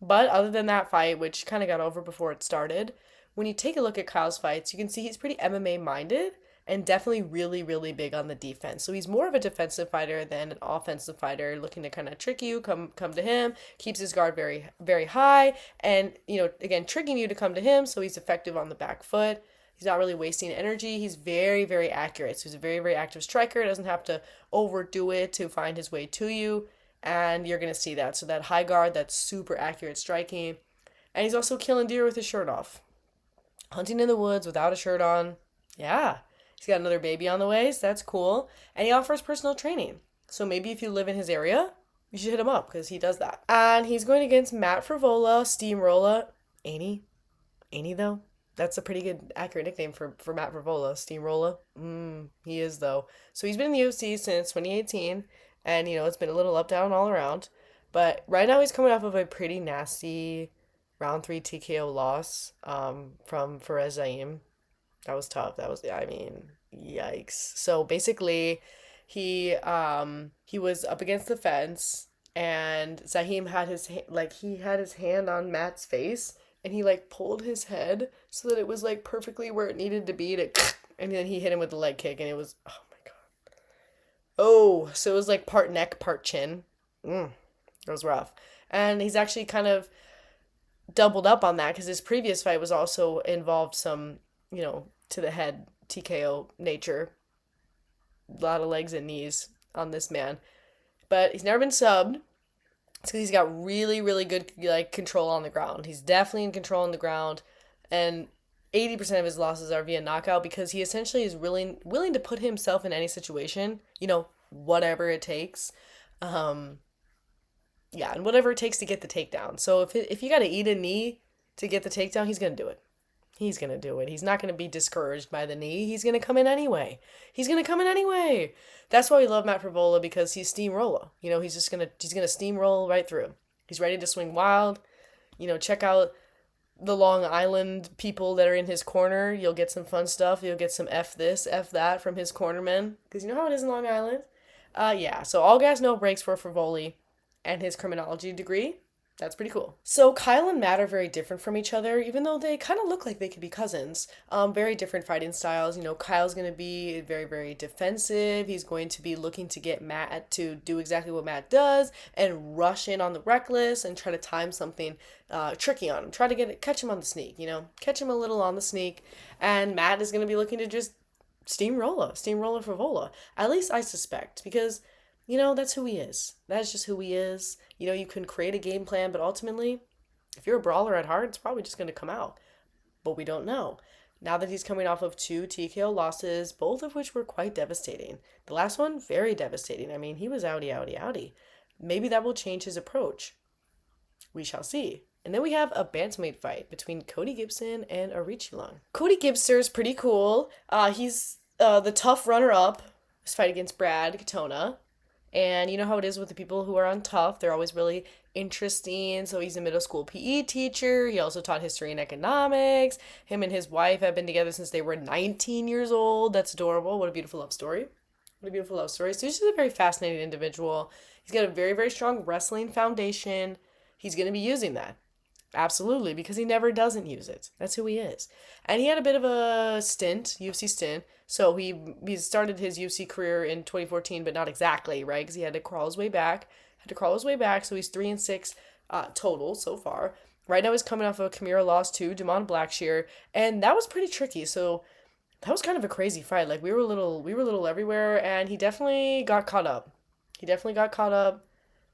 But other than that fight, which kind of got over before it started, when you take a look at Kyle's fights, you can see he's pretty MMA minded and definitely really, really big on the defense. So he's more of a defensive fighter than an offensive fighter, looking to kind of trick you, come to him, keeps his guard very, very high, and, again, tricking you to come to him, so he's effective on the back foot. He's not really wasting energy. He's very, very accurate. So he's a very, very active striker. Doesn't have to overdo it to find his way to you. And you're going to see that. So that high guard, that super accurate striking. And he's also killing deer with his shirt off. Hunting in the woods without a shirt on. Yeah. He's got another baby on the way, so that's cool. And he offers personal training. So maybe if you live in his area, you should hit him up because he does that. And he's going against Matt Frivola, Steamroller. Ain't he? Ain't he, though? That's a pretty good, accurate nickname for Matt Frivola, Steamroller. He is, though. So he's been in the UFC since 2018. And, it's been a little up, down, all around. But right now he's coming off of a pretty nasty round 3 TKO loss from Fares Zaim. That was tough. Yikes. So basically, he was up against the fence, and Zaim had his hand on Matt's face, and he pulled his head so that it was perfectly where it needed to be and then he hit him with the leg kick, and it was, oh my god. Oh, so it was part neck, part chin. That was rough. And he's actually kind of doubled up on that because his previous fight was also involved some, to the head TKO nature. A lot of legs and knees on this man. But he's never been subbed. It's because he's got really, really good control on the ground. He's definitely in control on the ground. And 80% of his losses are via knockout because he essentially is willing to put himself in any situation, whatever it takes. And whatever it takes to get the takedown. So if you got to eat a knee to get the takedown, he's going to do it. He's going to do it. He's not going to be discouraged by the knee. He's going to come in anyway. He's going to come in anyway. That's why we love Matt Frivola, because he's steamroller. He's going to steamroll right through. He's ready to swing wild. Check out the Long Island people that are in his corner. You'll get some fun stuff. You'll get some F this, F that from his cornermen. Because you know how it is in Long Island? Yeah, so all gas, no brakes for Frivoli and his criminology degree. That's pretty cool. So Kyle and Matt are very different from each other, even though they kind of look like they could be cousins. Very different fighting styles. Kyle's going to be very, very defensive. He's going to be looking to get Matt to do exactly what Matt does and rush in on the reckless and try to time something tricky on him. Try to catch him on the sneak, catch him a little on the sneak. And Matt is going to be looking to just steamroller Frivola. At least I suspect, because that's who he is. That's just who he is. You can create a game plan, but ultimately, if you're a brawler at heart, it's probably just going to come out. But we don't know. Now that he's coming off of 2 TKO losses, both of which were quite devastating. The last one, very devastating. I mean, he was outie. Maybe that will change his approach. We shall see. And then we have a bantamweight fight between Cody Gibson and Aoriqilong. Cody Gibson is pretty cool. He's the tough runner-up. His fight against Brad Katona. And you know how it is with the people who are on tough. They're always really interesting. So he's a middle school PE teacher. He also taught history and economics. Him and his wife have been together since they were 19 years old. That's adorable. What a beautiful love story. So he's just a very fascinating individual. He's got a very, very strong wrestling foundation. He's going to be using that. Absolutely, because he never doesn't use it. That's who he is. And he had a bit of a UFC stint. So he started his UFC career in 2014, but not exactly, right? Because he had to crawl his way back. So he's 3-6 total so far. Right now he's coming off of a Kimura loss to Damon Blackshear, and that was pretty tricky. So that was kind of a crazy fight. Like we were a little everywhere, and he definitely got caught up.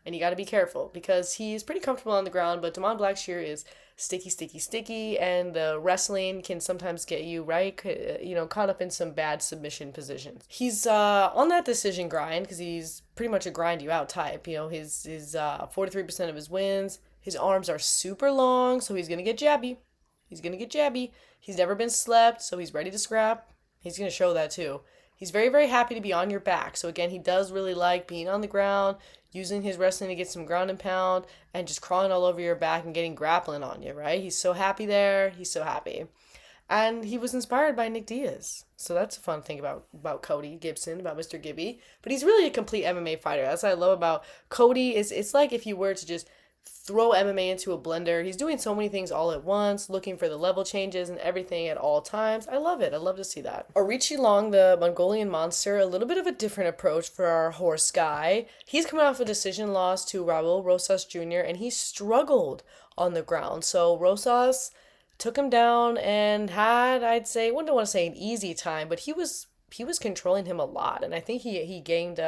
And you got to be careful because he's pretty comfortable on the ground, but Damon Blackshear is sticky, and the wrestling can sometimes get you, right, caught up in some bad submission positions. He's on that decision grind because he's pretty much a grind you out type. His 43% of his wins, his arms are super long, so he's going to get jabby. He's never been slept, so he's ready to scrap. He's going to show that too. He's very, very happy to be on your back. So again, he does really like being on the ground, using his wrestling to get some ground and pound, and just crawling all over your back and getting grappling on you, right? He's so happy there. He's so happy. And he was inspired by Nick Diaz. So that's a fun thing about Cody Gibson, about Mr. Gibby. But he's really a complete MMA fighter. That's what I love about Cody. It's like if you were to just throw MMA into a blender. He's doing so many things all at once, looking for the level changes and everything at all times. I love it. I love to see that. Aoriqilong, the Mongolian monster, a little bit of a different approach for our horse guy. He's coming off a decision loss to Raul Rosas Jr., and he struggled on the ground. So Rosas took him down and had, I'd say, wouldn't want to say an easy time, but he was controlling him a lot. And I think he gained,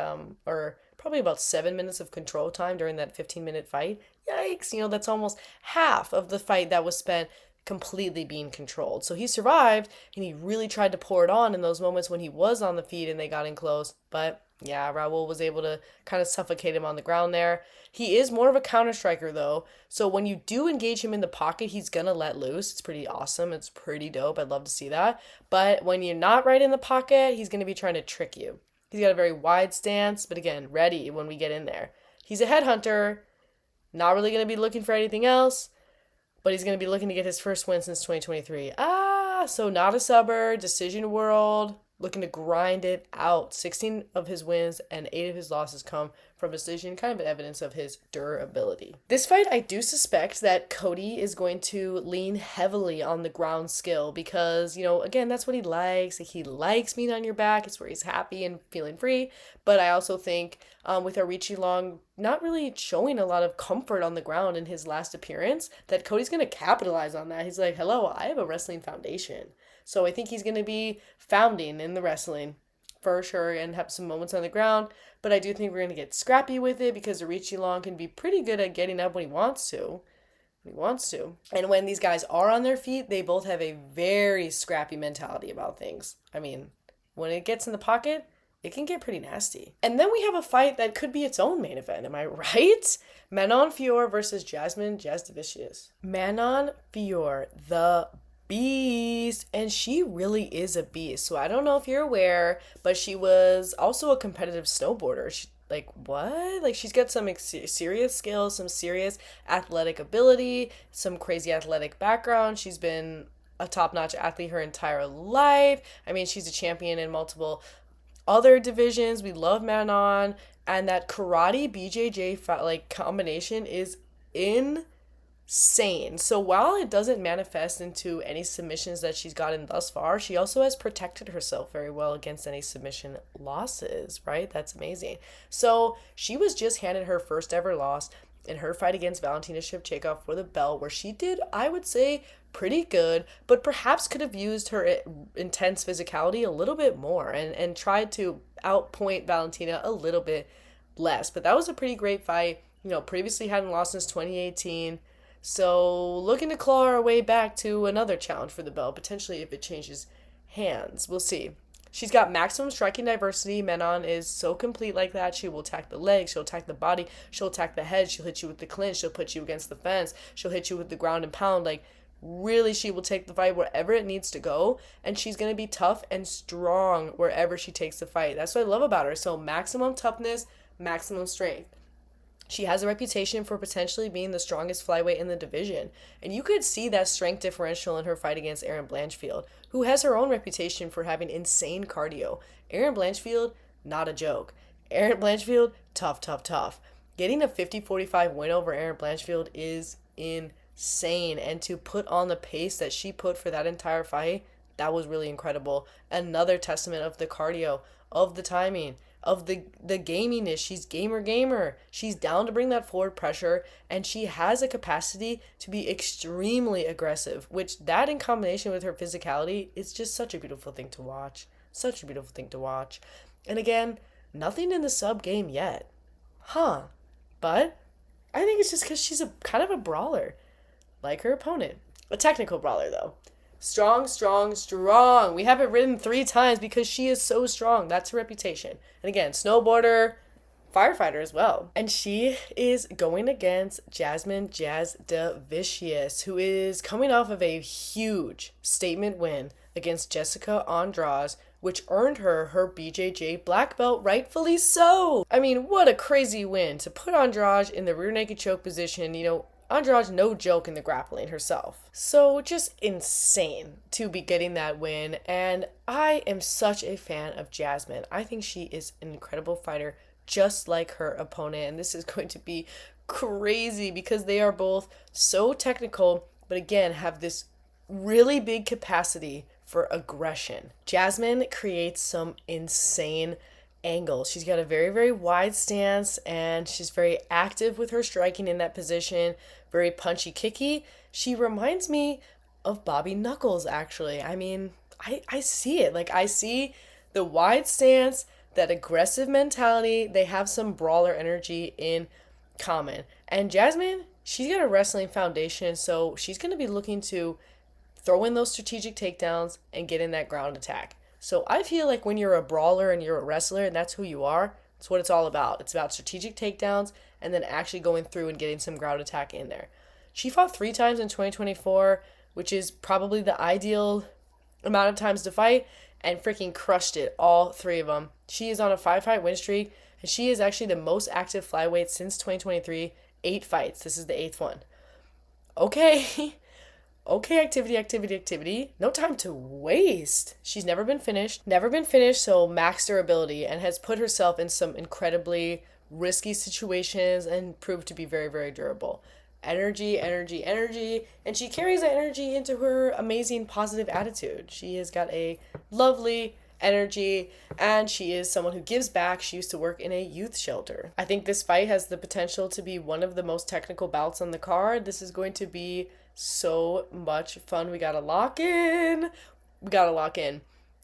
probably about 7 minutes of control time during that 15-minute fight. Yikes, that's almost half of the fight that was spent completely being controlled. So he survived, and he really tried to pour it on in those moments when he was on the feet and they got in close. But yeah, Raul was able to kind of suffocate him on the ground there. He is more of a counter striker though. So when you do engage him in the pocket, he's going to let loose. It's pretty awesome. It's pretty dope. I'd love to see that. But when you're not right in the pocket, he's going to be trying to trick you. He's got a very wide stance, but again, ready when we get in there. He's a headhunter, not really going to be looking for anything else, but he's going to be looking to get his first win since 2023. So not a subber, decision world, looking to grind it out. 16 of his wins and 8 of his losses come from decision, kind of evidence of his durability. This fight, I do suspect that Cody is going to lean heavily on the ground skill because, again, that's what he likes. Like, he likes being on your back. It's where he's happy and feeling free. But I also think with Aoriqilong not really showing a lot of comfort on the ground in his last appearance, that Cody's going to capitalize on that. He's like, hello, I have a wrestling foundation. So I think he's going to be founding in the wrestling for sure and have some moments on the ground. But I do think we're going to get scrappy with it because Aoriqilong can be pretty good at getting up when he wants to. And when these guys are on their feet, they both have a very scrappy mentality about things. I mean, when it gets in the pocket, it can get pretty nasty. And then we have a fight that could be its own main event, am I right? Manon Fior versus Jasmine Jasdavicius. Manon Fior, the beast, and she really is a beast. So I don't know if you're aware, but she was also a competitive snowboarder. Like what? Like she's got some serious skills, some serious athletic ability, some crazy athletic background. She's been a top-notch athlete her entire life. I mean, she's a champion in multiple other divisions. We love Manon, and that karate BJJ like combination is in insane. So while it doesn't manifest into any submissions that she's gotten thus far, she also has protected herself very well against any submission losses, right? That's amazing. So she was just handed her first ever loss in her fight against Valentina Shevchenko for the belt, where she did, I would say, pretty good, but perhaps could have used her intense physicality a little bit more and tried to outpoint Valentina a little bit less. But that was a pretty great fight. Previously hadn't lost since 2018. So looking to claw our way back to another challenge for the belt, potentially if it changes hands. We'll see. She's got maximum striking diversity. Manon is so complete like that. She will attack the legs. She'll attack the body. She'll attack the head. She'll hit you with the clinch. She'll put you against the fence. She'll hit you with the ground and pound. Like, really, she will take the fight wherever it needs to go. And she's going to be tough and strong wherever she takes the fight. That's what I love about her. So maximum toughness, maximum strength. She has a reputation for potentially being the strongest flyweight in the division. And you could see that strength differential in her fight against Erin Blanchfield, who has her own reputation for having insane cardio. Erin Blanchfield, not a joke. Erin Blanchfield, tough, tough, tough. Getting a 50-45 win over Erin Blanchfield is insane. And to put on the pace that she put for that entire fight, that was really incredible. Another testament of the cardio, of the timing, of the gaminess. She's gamer. She's down to bring that forward pressure, and she has a capacity to be extremely aggressive, which that in combination with her physicality is just such a beautiful thing to watch. Such a beautiful thing to watch. And again, nothing in the sub game yet. But I think it's just because she's a kind of a brawler, like her opponent. A technical brawler, though. Strong, strong, strong. We have it written 3 times because she is so strong. That's her reputation. And again, snowboarder, firefighter as well. And she is going against Jasmine Jasudavicius, who is coming off of a huge statement win against Jessica Andrade, which earned her her BJJ black belt, rightfully so. I mean, what a crazy win to put Andrade in the rear naked choke position. Andrade's no joke in the grappling herself. So just insane to be getting that win. And I am such a fan of Jasmine. I think she is an incredible fighter, just like her opponent. And this is going to be crazy because they are both so technical, but again, have this really big capacity for aggression. Jasmine creates some insane angles. She's got a very, very wide stance, and she's very active with her striking in that position. Very punchy, kicky. She reminds me of Bobby Knuckles, actually. I mean, I see it. Like, I see the wide stance, that aggressive mentality. They have some brawler energy in common. And Jasmine, she's got a wrestling foundation, so she's going to be looking to throw in those strategic takedowns and get in that ground attack. So I feel like when you're a brawler and you're a wrestler and that's who you are, it's what it's all about. It's about strategic takedowns and then actually going through and getting some ground attack in there. She fought 3 times in 2024, which is probably the ideal amount of times to fight, and freaking crushed it, all 3 of them. She is on a 5-fight win streak, and she is actually the most active flyweight since 2023, 8 fights. This is the 8th one. Okay. Okay, activity. No time to waste. She's never been finished, so maxed her ability and has put herself in some incredibly risky situations and proved to be very, very durable. Energy, and she carries that energy into her amazing positive attitude. She has got a lovely energy, and she is someone who gives back. She used to work in a youth shelter. I think this fight has the potential to be one of the most technical bouts on the card. This is going to be so much fun. We gotta lock in.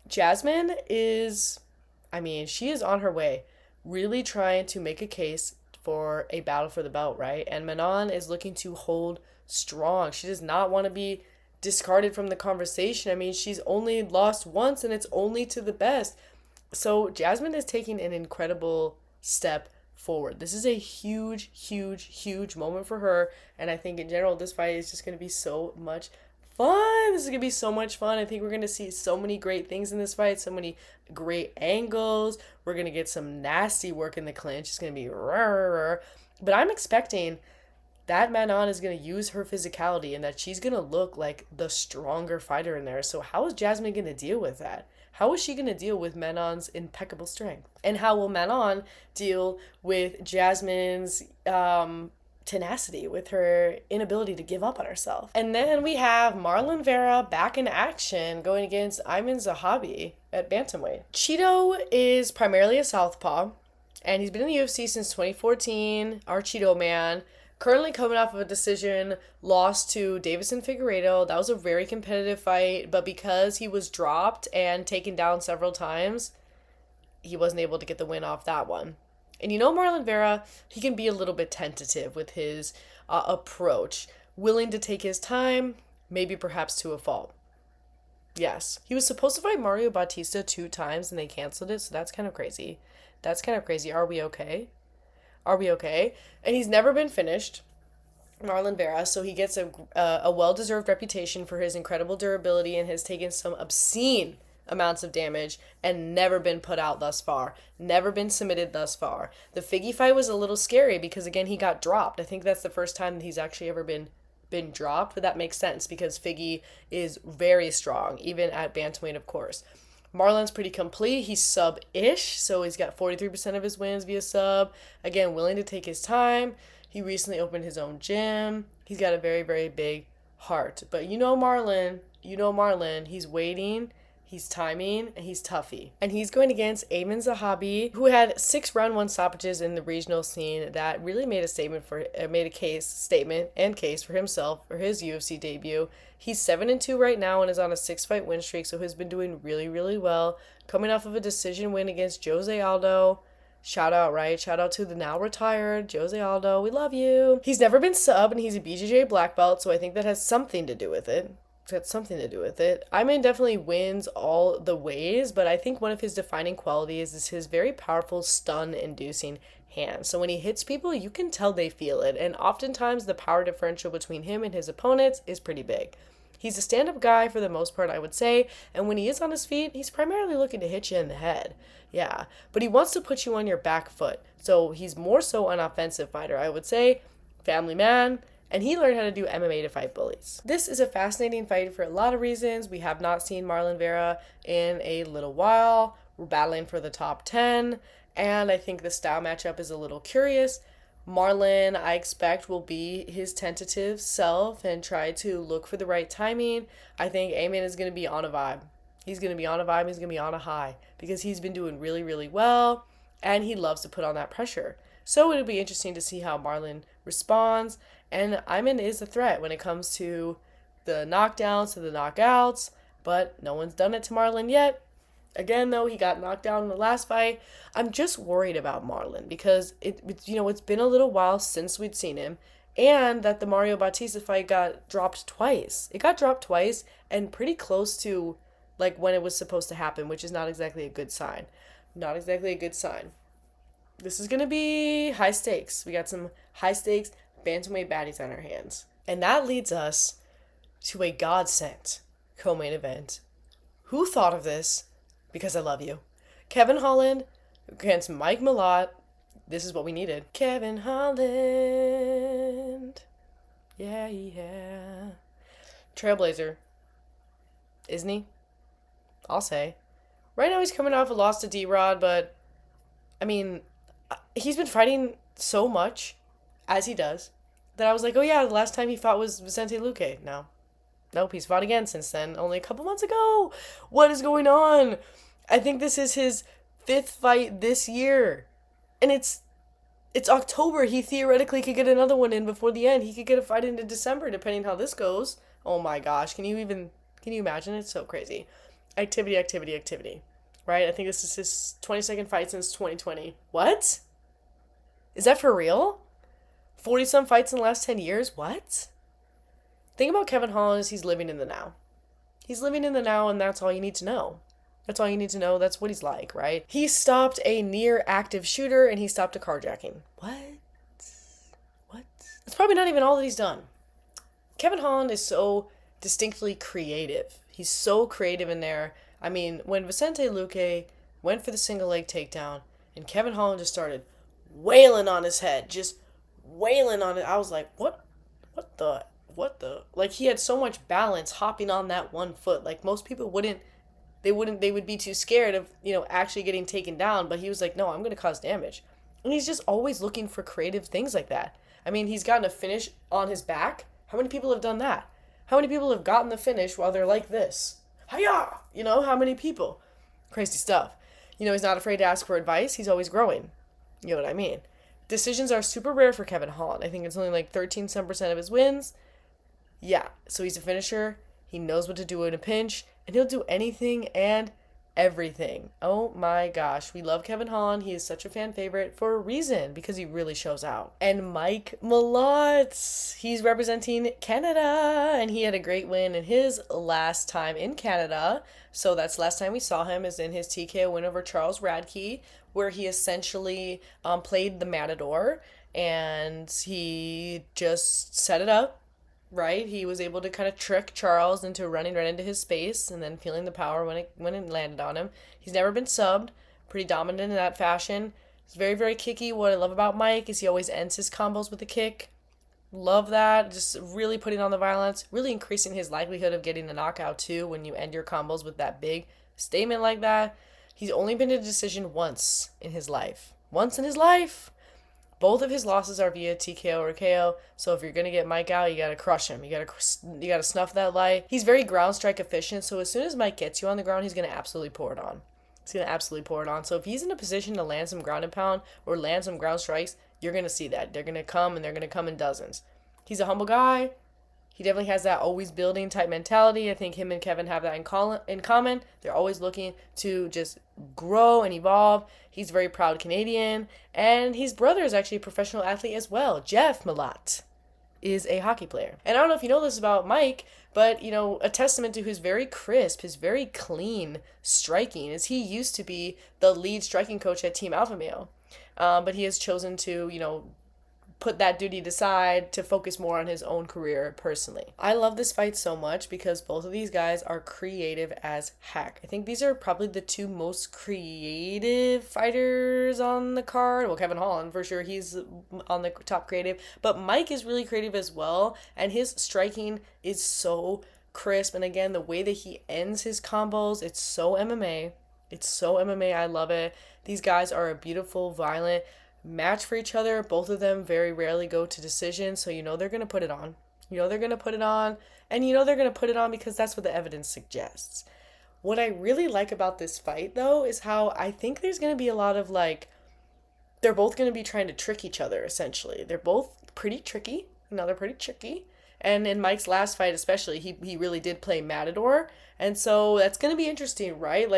Jasmine is, she is on her way, really trying to make a case for a battle for the belt, right? And Manon is looking to hold strong. She does not want to be discarded from the conversation. She's only lost once, and it's only to the best. So Jasmine is taking an incredible step forward. This is a huge moment for her, and I think in general this fight is just going to be so much fun. This is going to be so much fun. I think we're going to see so many great things in this fight, so many great angles. We're going to get some nasty work in the clinch. It's going to be rah. But I'm expecting that Manon is going to use her physicality and that she's going to look like the stronger fighter in there. So how is Jasmine going to deal with that? How is she going to deal with Manon's impeccable strength? And how will Manon deal with Jasmine's tenacity, with her inability to give up on herself? And then we have Marlon Vera back in action going against Ayman Zahabi at bantamweight. Cheeto is primarily a southpaw, and he's been in the UFC since 2014, our Cheeto man. Currently coming off of a decision loss to Davison Figueiredo. That was a very competitive fight, but because he was dropped and taken down several times, he wasn't able to get the win off that one. And Marlon Vera, he can be a little bit tentative with his approach, willing to take his time, maybe perhaps to a fault. Yes, he was supposed to fight Mario Bautista 2 times and they canceled it, so that's kind of crazy. Are we okay? And he's never been finished, Marlon Vera, so he gets a well-deserved reputation for his incredible durability and has taken some obscene amounts of damage and never been put out thus far, never been submitted thus far. The Figgy fight was a little scary because, again, he got dropped. I think that's the first time that he's actually ever been dropped, but that makes sense because Figgy is very strong, even at bantamweight, of course. Marlon's pretty complete. He's sub-ish, so he's got 43% of his wins via sub. Again, willing to take his time. He recently opened his own gym. He's got a very, very big heart. But Marlon, he's waiting, he's timing, and he's toughy. And he's going against Ayman Zahabi, who had 6 round 1 stoppages in the regional scene that really made a statement for himself for his UFC debut. He's 7-2 right now and is on a 6-fight win streak, so he's been doing really, really well. Coming off of a decision win against Jose Aldo. Shout out to the now retired Jose Aldo. We love you. He's never been sub, and he's a BJJ black belt, so I think that has something to do with it. Ayman definitely wins all the ways, but I think one of his defining qualities is his very powerful stun-inducing hand. So when he hits people, you can tell they feel it, and oftentimes the power differential between him and his opponents is pretty big. He's a stand-up guy for the most part, I would say, and when he is on his feet, he's primarily looking to hit you in the head. Yeah, but he wants to put you on your back foot, so he's more so an offensive fighter, I would say. Family man, and he learned how to do MMA to fight bullies. This is a fascinating fight for a lot of reasons. We have not seen Marlon Vera in a little while. We're battling for the top 10, and I think the style matchup is a little curious. Marlon, I expect, will be his tentative self and try to look for the right timing. I think Ayman is going to be on a vibe. He's going to be on a high because he's been doing really, really well, and he loves to put on that pressure. So it'll be interesting to see how Marlon responds, and Ayman is a threat when it comes to the knockdowns, to the knockouts, but no one's done it to Marlon yet. Again, though, he got knocked down in the last fight. I'm just worried about Marlon because it's been a little while since we'd seen him, and that the Mario Bautista fight got dropped twice. It got dropped twice and pretty close to like when it was supposed to happen, which is not exactly a good sign. This is going to be high stakes. We got some high stakes bantamweight baddies on our hands. And that leads us to a God-sent co-main event. Who thought of this? Because I love you. Kevin Holland against Mike Malott. This is what we needed. Kevin Holland. Yeah. Trailblazer. Isn't he? I'll say. Right now he's coming off a loss to D-Rod, but I mean, he's been fighting so much, as he does, that I was like, oh yeah, the last time he fought was Vicente Luque. Nope, he's fought again since then, only a couple months ago. What is going on? I think this is his 5th fight this year. And it's October. He theoretically could get another one in before the end. He could get a fight into December, depending how this goes. Oh my gosh, can you imagine? It's so crazy. Activity. Right? I think this is his 22nd fight since 2020. What? Is that for real? 40-some fights in the last 10 years? What? Thing about Kevin Holland is he's living in the now. He's living in the now, and that's all you need to know. That's what he's like, right? He stopped a near active shooter, and he stopped a carjacking. What? That's probably not even all that he's done. Kevin Holland is so distinctly creative. He's so creative in there. I mean, when Vicente Luque went for the single leg takedown and Kevin Holland just started wailing on his head, just wailing on it, I was like, what the, what the? Like, he had so much balance hopping on that one foot. Like, most people they would be too scared of, actually getting taken down. But he was like, no, I'm going to cause damage. And he's just always looking for creative things like that. I mean, he's gotten a finish on his back. How many people have done that? How many people have gotten the finish while they're like this? Hiya! How many people? Crazy stuff. He's not afraid to ask for advice. He's always growing. You know what I mean? Decisions are super rare for Kevin Holland. I think it's only like 13% of his wins. Yeah, so he's a finisher. He knows what to do in a pinch, and he'll do anything and everything. Oh my gosh, we love Kevin Holland. He is such a fan favorite for a reason, because he really shows out. And Mike Malott, he's representing Canada, and he had a great win in his last time in Canada. So that's last time we saw him is in his TKO win over Charles Radke, where he essentially played the Matador, and he just set it up. Right, he was able to kind of trick Charles into running right into his space and then feeling the power when it landed on him. He's never been subbed, pretty dominant in that fashion. He's very, very kicky. What I love about Mike is he always ends his combos with a kick. Love that. Just really putting on the violence, really increasing his likelihood of getting a knockout too when you end your combos with that big statement like that. He's only been to a decision once in his life. Once in his life. Both of his losses are via TKO or KO, so if you're gonna get Mike out, you gotta crush him. You gotta snuff that light. He's very ground strike efficient, so as soon as Mike gets you on the ground, he's gonna absolutely pour it on. So if he's in a position to land some ground and pound or land some ground strikes, you're gonna see that. They're gonna come, and they're gonna come in dozens. He's a humble guy. He definitely has that always building type mentality. I think him and Kevin have that in common. They're always looking to just grow and evolve. He's a very proud Canadian. And his brother is actually a professional athlete as well. Jeff Malott is a hockey player. And I don't know if you know this about Mike, but, a testament to his very crisp, his very clean striking is he used to be the lead striking coach at Team Alpha Male. But he has chosen to, put that duty aside to focus more on his own career personally. I love this fight so much because both of these guys are creative as heck. I think these are probably the two most creative fighters on the card. Well, Kevin Holland, for sure, he's on the top creative, but Mike is really creative as well, and his striking is so crisp, and again, the way that he ends his combos, it's so MMA. It's so MMA, I love it. These guys are a beautiful, violent match for each other. Both of them very rarely go to decision, so they're going to put it on. They're going to put it on, and they're going to put it on because that's what the evidence suggests. What I really like about this fight, though, is how I think there's going to be a lot of, they're both going to be trying to trick each other, essentially. They're both pretty tricky. They're pretty tricky. And in Mike's last fight especially, he really did play Matador, and so that's going to be interesting, right?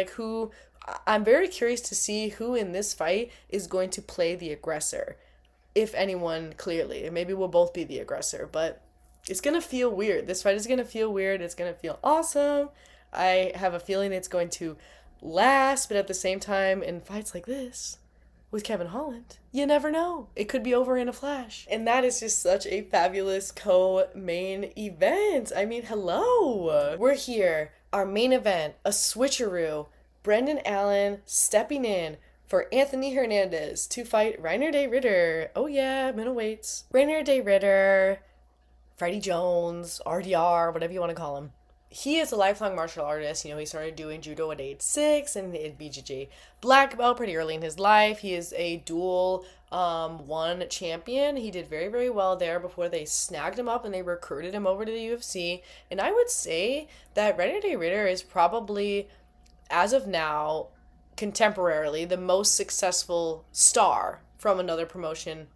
I'm very curious to see who in this fight is going to play the aggressor. If anyone, clearly. Maybe we'll both be the aggressor, but it's going to feel weird. This fight is going to feel weird. It's going to feel awesome. I have a feeling it's going to last, but at the same time, in fights like this, with Kevin Holland, you never know. It could be over in a flash. And that is just such a fabulous co-main event. I mean, hello. We're here. Our main event, a switcheroo. Brendan Allen stepping in for Anthony Hernandez to fight Reiner de Ridder. Oh yeah, middleweights. Reiner de Ridder, Freddie Jones, RDR, whatever you want to call him. He is a lifelong martial artist. He started doing judo at age 6 and did BJJ black belt pretty early in his life. He is a dual one champion. He did very, very well there before they snagged him up and they recruited him over to the UFC. And I would say that Reiner de Ridder is probably, as of now, contemporarily, the most successful star from another promotion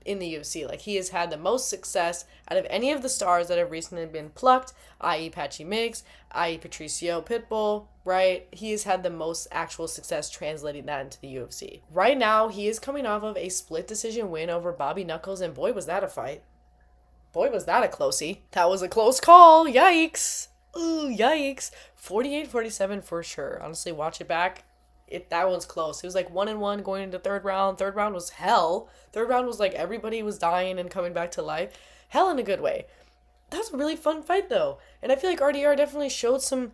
in the UFC. He has had the most success out of any of the stars that have recently been plucked, i.e. Patchy Mix, i.e. Patricio Pitbull, right? He has had the most actual success translating that into the UFC. Right now, he is coming off of a split decision win over Bobby Knuckles, and boy, was that a fight. Boy, was that a closey. That was a close call. Yikes. Ooh, yikes. 48-47 for sure. Honestly, watch it back. That one's close. It was 1-1 going into third round. Third round was hell. Third round was everybody was dying and coming back to life. Hell in a good way. That's a really fun fight though. And I feel like RDR definitely showed some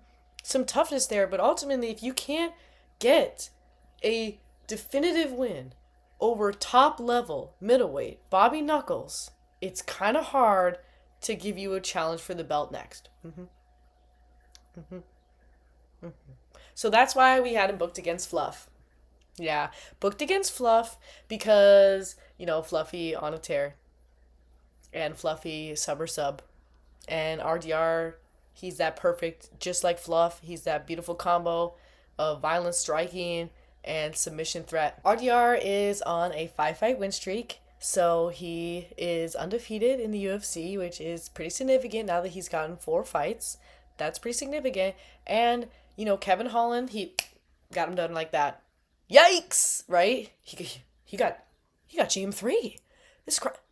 toughness there, but ultimately if you can't get a definitive win over top level middleweight Bobby Knuckles, it's kind of hard to give you a challenge for the belt next. So that's why we had him booked against Fluff. Yeah, booked against Fluff because, Fluffy on a tear and Fluffy sub or sub. And RDR, he's that perfect, just like Fluff. He's that beautiful combo of violent striking and submission threat. RDR is on a 5-fight win streak. So he is undefeated in the UFC, which is pretty significant now that he's gotten 4 fights. That's pretty significant. And, Kevin Holland, he got him done like that. Yikes, right? He got GM3.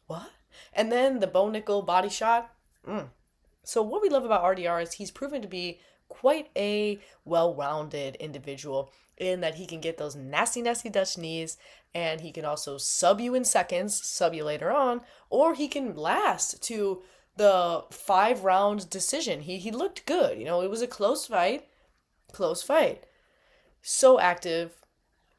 What? And then the Bo Nickel body shot. So what we love about RDR is he's proven to be quite a well-rounded individual in that he can get those nasty, nasty Dutch knees, and he can also sub you in seconds, sub you later on, or he can last to the 5-round decision. He looked good. It was a close fight. Close fight. So active,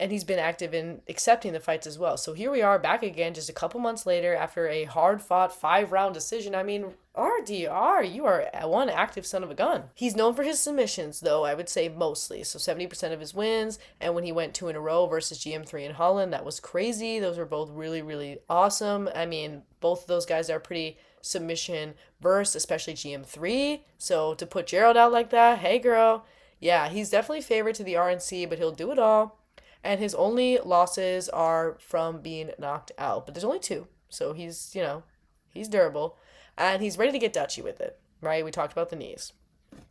and he's been active in accepting the fights as well. So here we are back again just a couple months later after a hard-fought 5-round decision. I mean, RDR, you are one active son of a gun. He's known for his submissions, though, I would say mostly. So 70% of his wins, and when he went 2 in a row versus GM3 and Holland, that was crazy. Those were both really, really awesome. I mean, both of those guys are pretty submission versed, especially GM3. So to put Gerald out like that, hey girl. Yeah, he's definitely favored to the RNC, but he'll do it all. And his only losses are from being knocked out. But there's only 2. So he's durable. And he's ready to get Dutchy with it, right? We talked about the knees.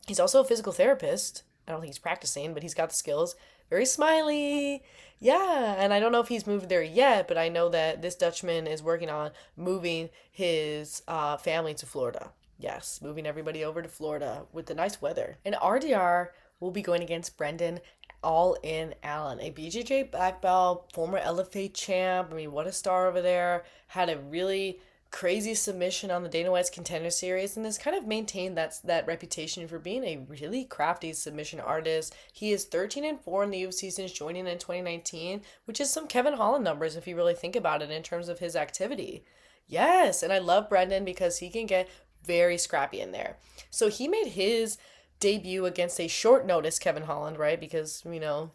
He's also a physical therapist. I don't think he's practicing, but he's got the skills. Very smiley. Yeah, and I don't know if he's moved there yet, but I know that this Dutchman is working on moving his family to Florida. Yes, moving everybody over to Florida with the nice weather. And RDR will be going against Brendan All In Allen, a BJJ black belt, former LFA champ. I mean, what a star over there. Had a really crazy submission on the Dana White's Contender Series and has kind of maintained that reputation for being a really crafty submission artist. He is 13-4 in the UFC since joining in 2019, which is some Kevin Holland numbers if you really think about it in terms of his activity. Yes, and I love Brendan because he can get very scrappy in there. So he made his debut against a short notice Kevin Holland, right? Because, it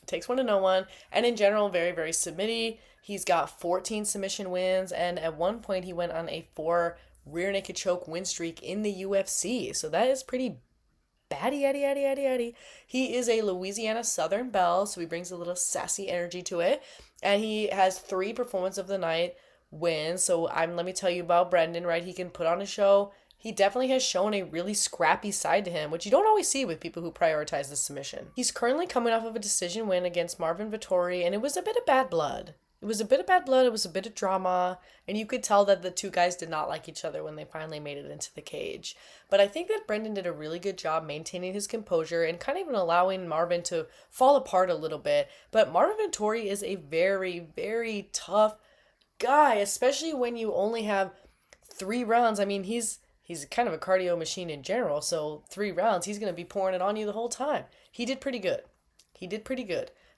takes one to know one. And in general, very, very submitty. He's got 14 submission wins. And at one point, he went on a 4 rear naked choke win streak in the UFC. So that is pretty batty. He is a Louisiana Southern Belle, so he brings a little sassy energy to it. And he has 3 performance of the night wins. So let me tell you about Brendan, right? He can put on a show. He definitely has shown a really scrappy side to him, which you don't always see with people who prioritize the submission. He's currently coming off of a decision win against Marvin Vettori, and it was a bit of bad blood. It was a bit of drama, and you could tell that the 2 guys did not like each other when they finally made it into the cage. But I think that Brendan did a really good job maintaining his composure and kind of even allowing Marvin to fall apart a little bit. But Marvin Vettori is a very, very tough guy, especially when you only have 3 rounds. I mean, he's kind of a cardio machine in general, so 3 rounds, he's going to be pouring it on you the whole time. He did pretty good.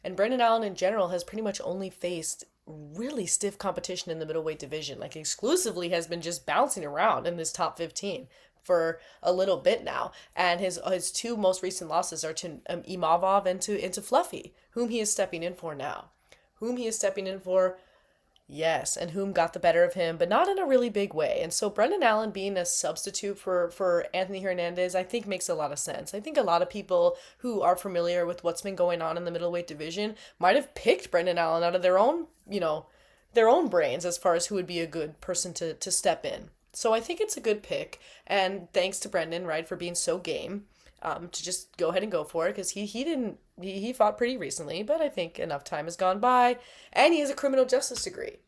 And Brendan Allen in general has pretty much only faced really stiff competition in the middleweight division, like exclusively has been just bouncing around in this top 15 for a little bit now. And his 2 most recent losses are to Imavov and to Fluffy, whom he is stepping in for now. Yes, and whom got the better of him, but not in a really big way. And so Brendan Allen being a substitute for Anthony Hernandez, I think makes a lot of sense. I think a lot of people who are familiar with what's been going on in the middleweight division might have picked Brendan Allen out of their own brains as far as who would be a good person to step in. So I think it's a good pick, and thanks to Brendan, right, for being so game to just go ahead and go for it, because he fought pretty recently, but I think enough time has gone by, and he has a criminal justice degree.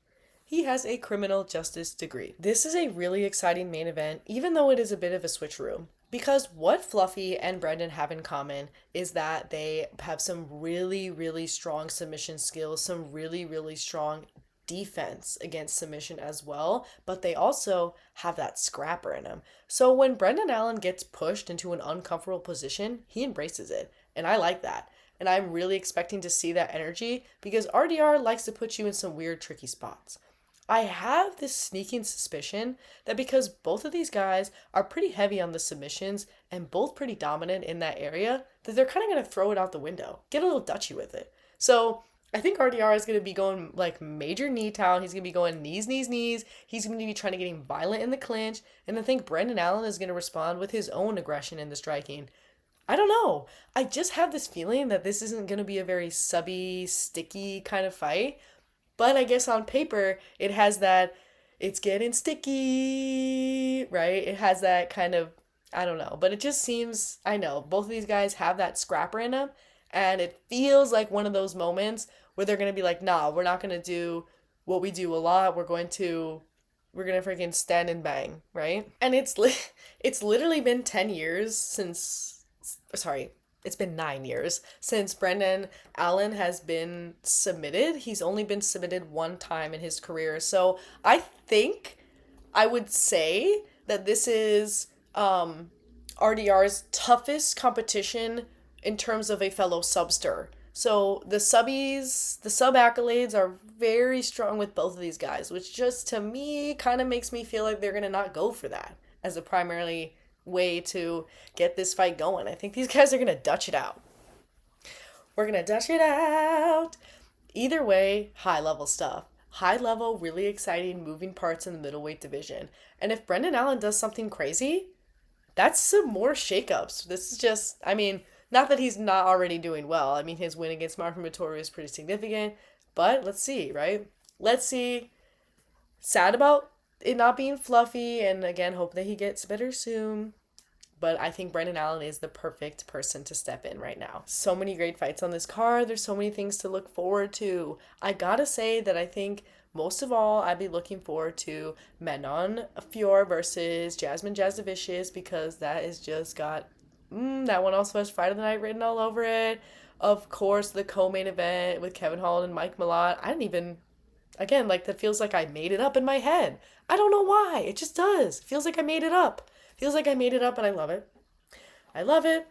This is a really exciting main event, even though it is a bit of a switcheroo. Because what Fluffy and Brendan have in common is that they have some really, really strong submission skills, some really, really strong defense against submission as well, but they also have that scrapper in them. So when Brendan Allen gets pushed into an uncomfortable position, he embraces it. And I like that. And I'm really expecting to see that energy because RDR likes to put you in some weird, tricky spots. I have this sneaking suspicion that because both of these guys are pretty heavy on the submissions and both pretty dominant in that area, that they're kind of going to throw it out the window, get a little Dutchy with it. So I think RDR is going to be going like major knee town. He's going to be going knees, knees, knees. He's going to be trying to get violent in the clinch. And I think Brendan Allen is going to respond with his own aggression in the striking. I don't know. I just have this feeling that this isn't going to be a very subby, sticky kind of fight. But I guess on paper, it has that it's getting sticky, right? It has that kind of, I don't know. But it just seems, I know, both of these guys have that scrapper in them. And it feels like one of those moments where they're going to be like, nah, we're not going to do what we do a lot. We're going to freaking stand and bang, right? And it's literally been 10 years since, sorry, it's been 9 years since Brendan Allen has been submitted. He's only been submitted one time in his career. So I think I would say that this is RDR's toughest competition in terms of a fellow subster. So the sub accolades are very strong with both of these guys, which just to me kind of makes me feel like they're going to not go for that as a primarily way to get this fight going. I think these guys are going to Dutch it out. We're going to Dutch it out. Either way, high level stuff. High level, really exciting moving parts in the middleweight division. And if Brendan Allen does something crazy, that's some more shakeups. This is just, I mean, not that he's not already doing well. I mean, his win against Marvin Vettori is pretty significant. But let's see, right? Let's see. Sad about it not being fluffy. And again, hope that he gets better soon. But I think Brendan Allen is the perfect person to step in right now. So many great fights on this card. There's so many things to look forward to. I gotta say that I think most of all, I'd be looking forward to Manon Fior versus Jasmine Jasdavicius because that is just got that one also has Fight of the Night written all over it. Of course, the co-main event with Kevin Holland and Mike Malott. I didn't even, again, like that feels like I made it up in my head. I don't know why. It just does. It feels like I made it up. Feels like I made it up and I love it. I love it.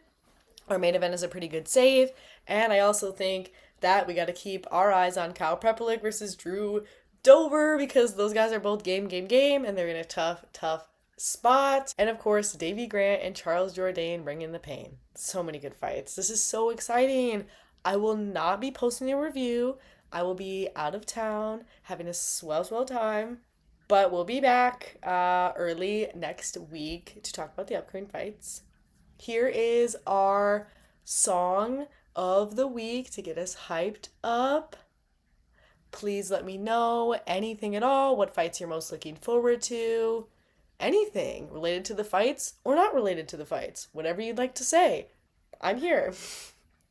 Our main event is a pretty good save. And I also think that we got to keep our eyes on Kyle Prepelic versus Drew Dober because those guys are both game, and they're in a tough spot. And of course, Davey Grant and Charles Jourdain bring in the pain. So many good fights. This is so exciting. I will not be posting a review. I will be out of town having a swell time. But we'll be back early next week to talk about the upcoming fights. Here is our song of the week to get us hyped up. Please let me know anything at all, what fights you're most looking forward to. Anything related to the fights or not related to the fights. Whatever you'd like to say. I'm here.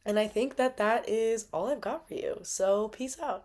And I think that is all I've got for you. So peace out.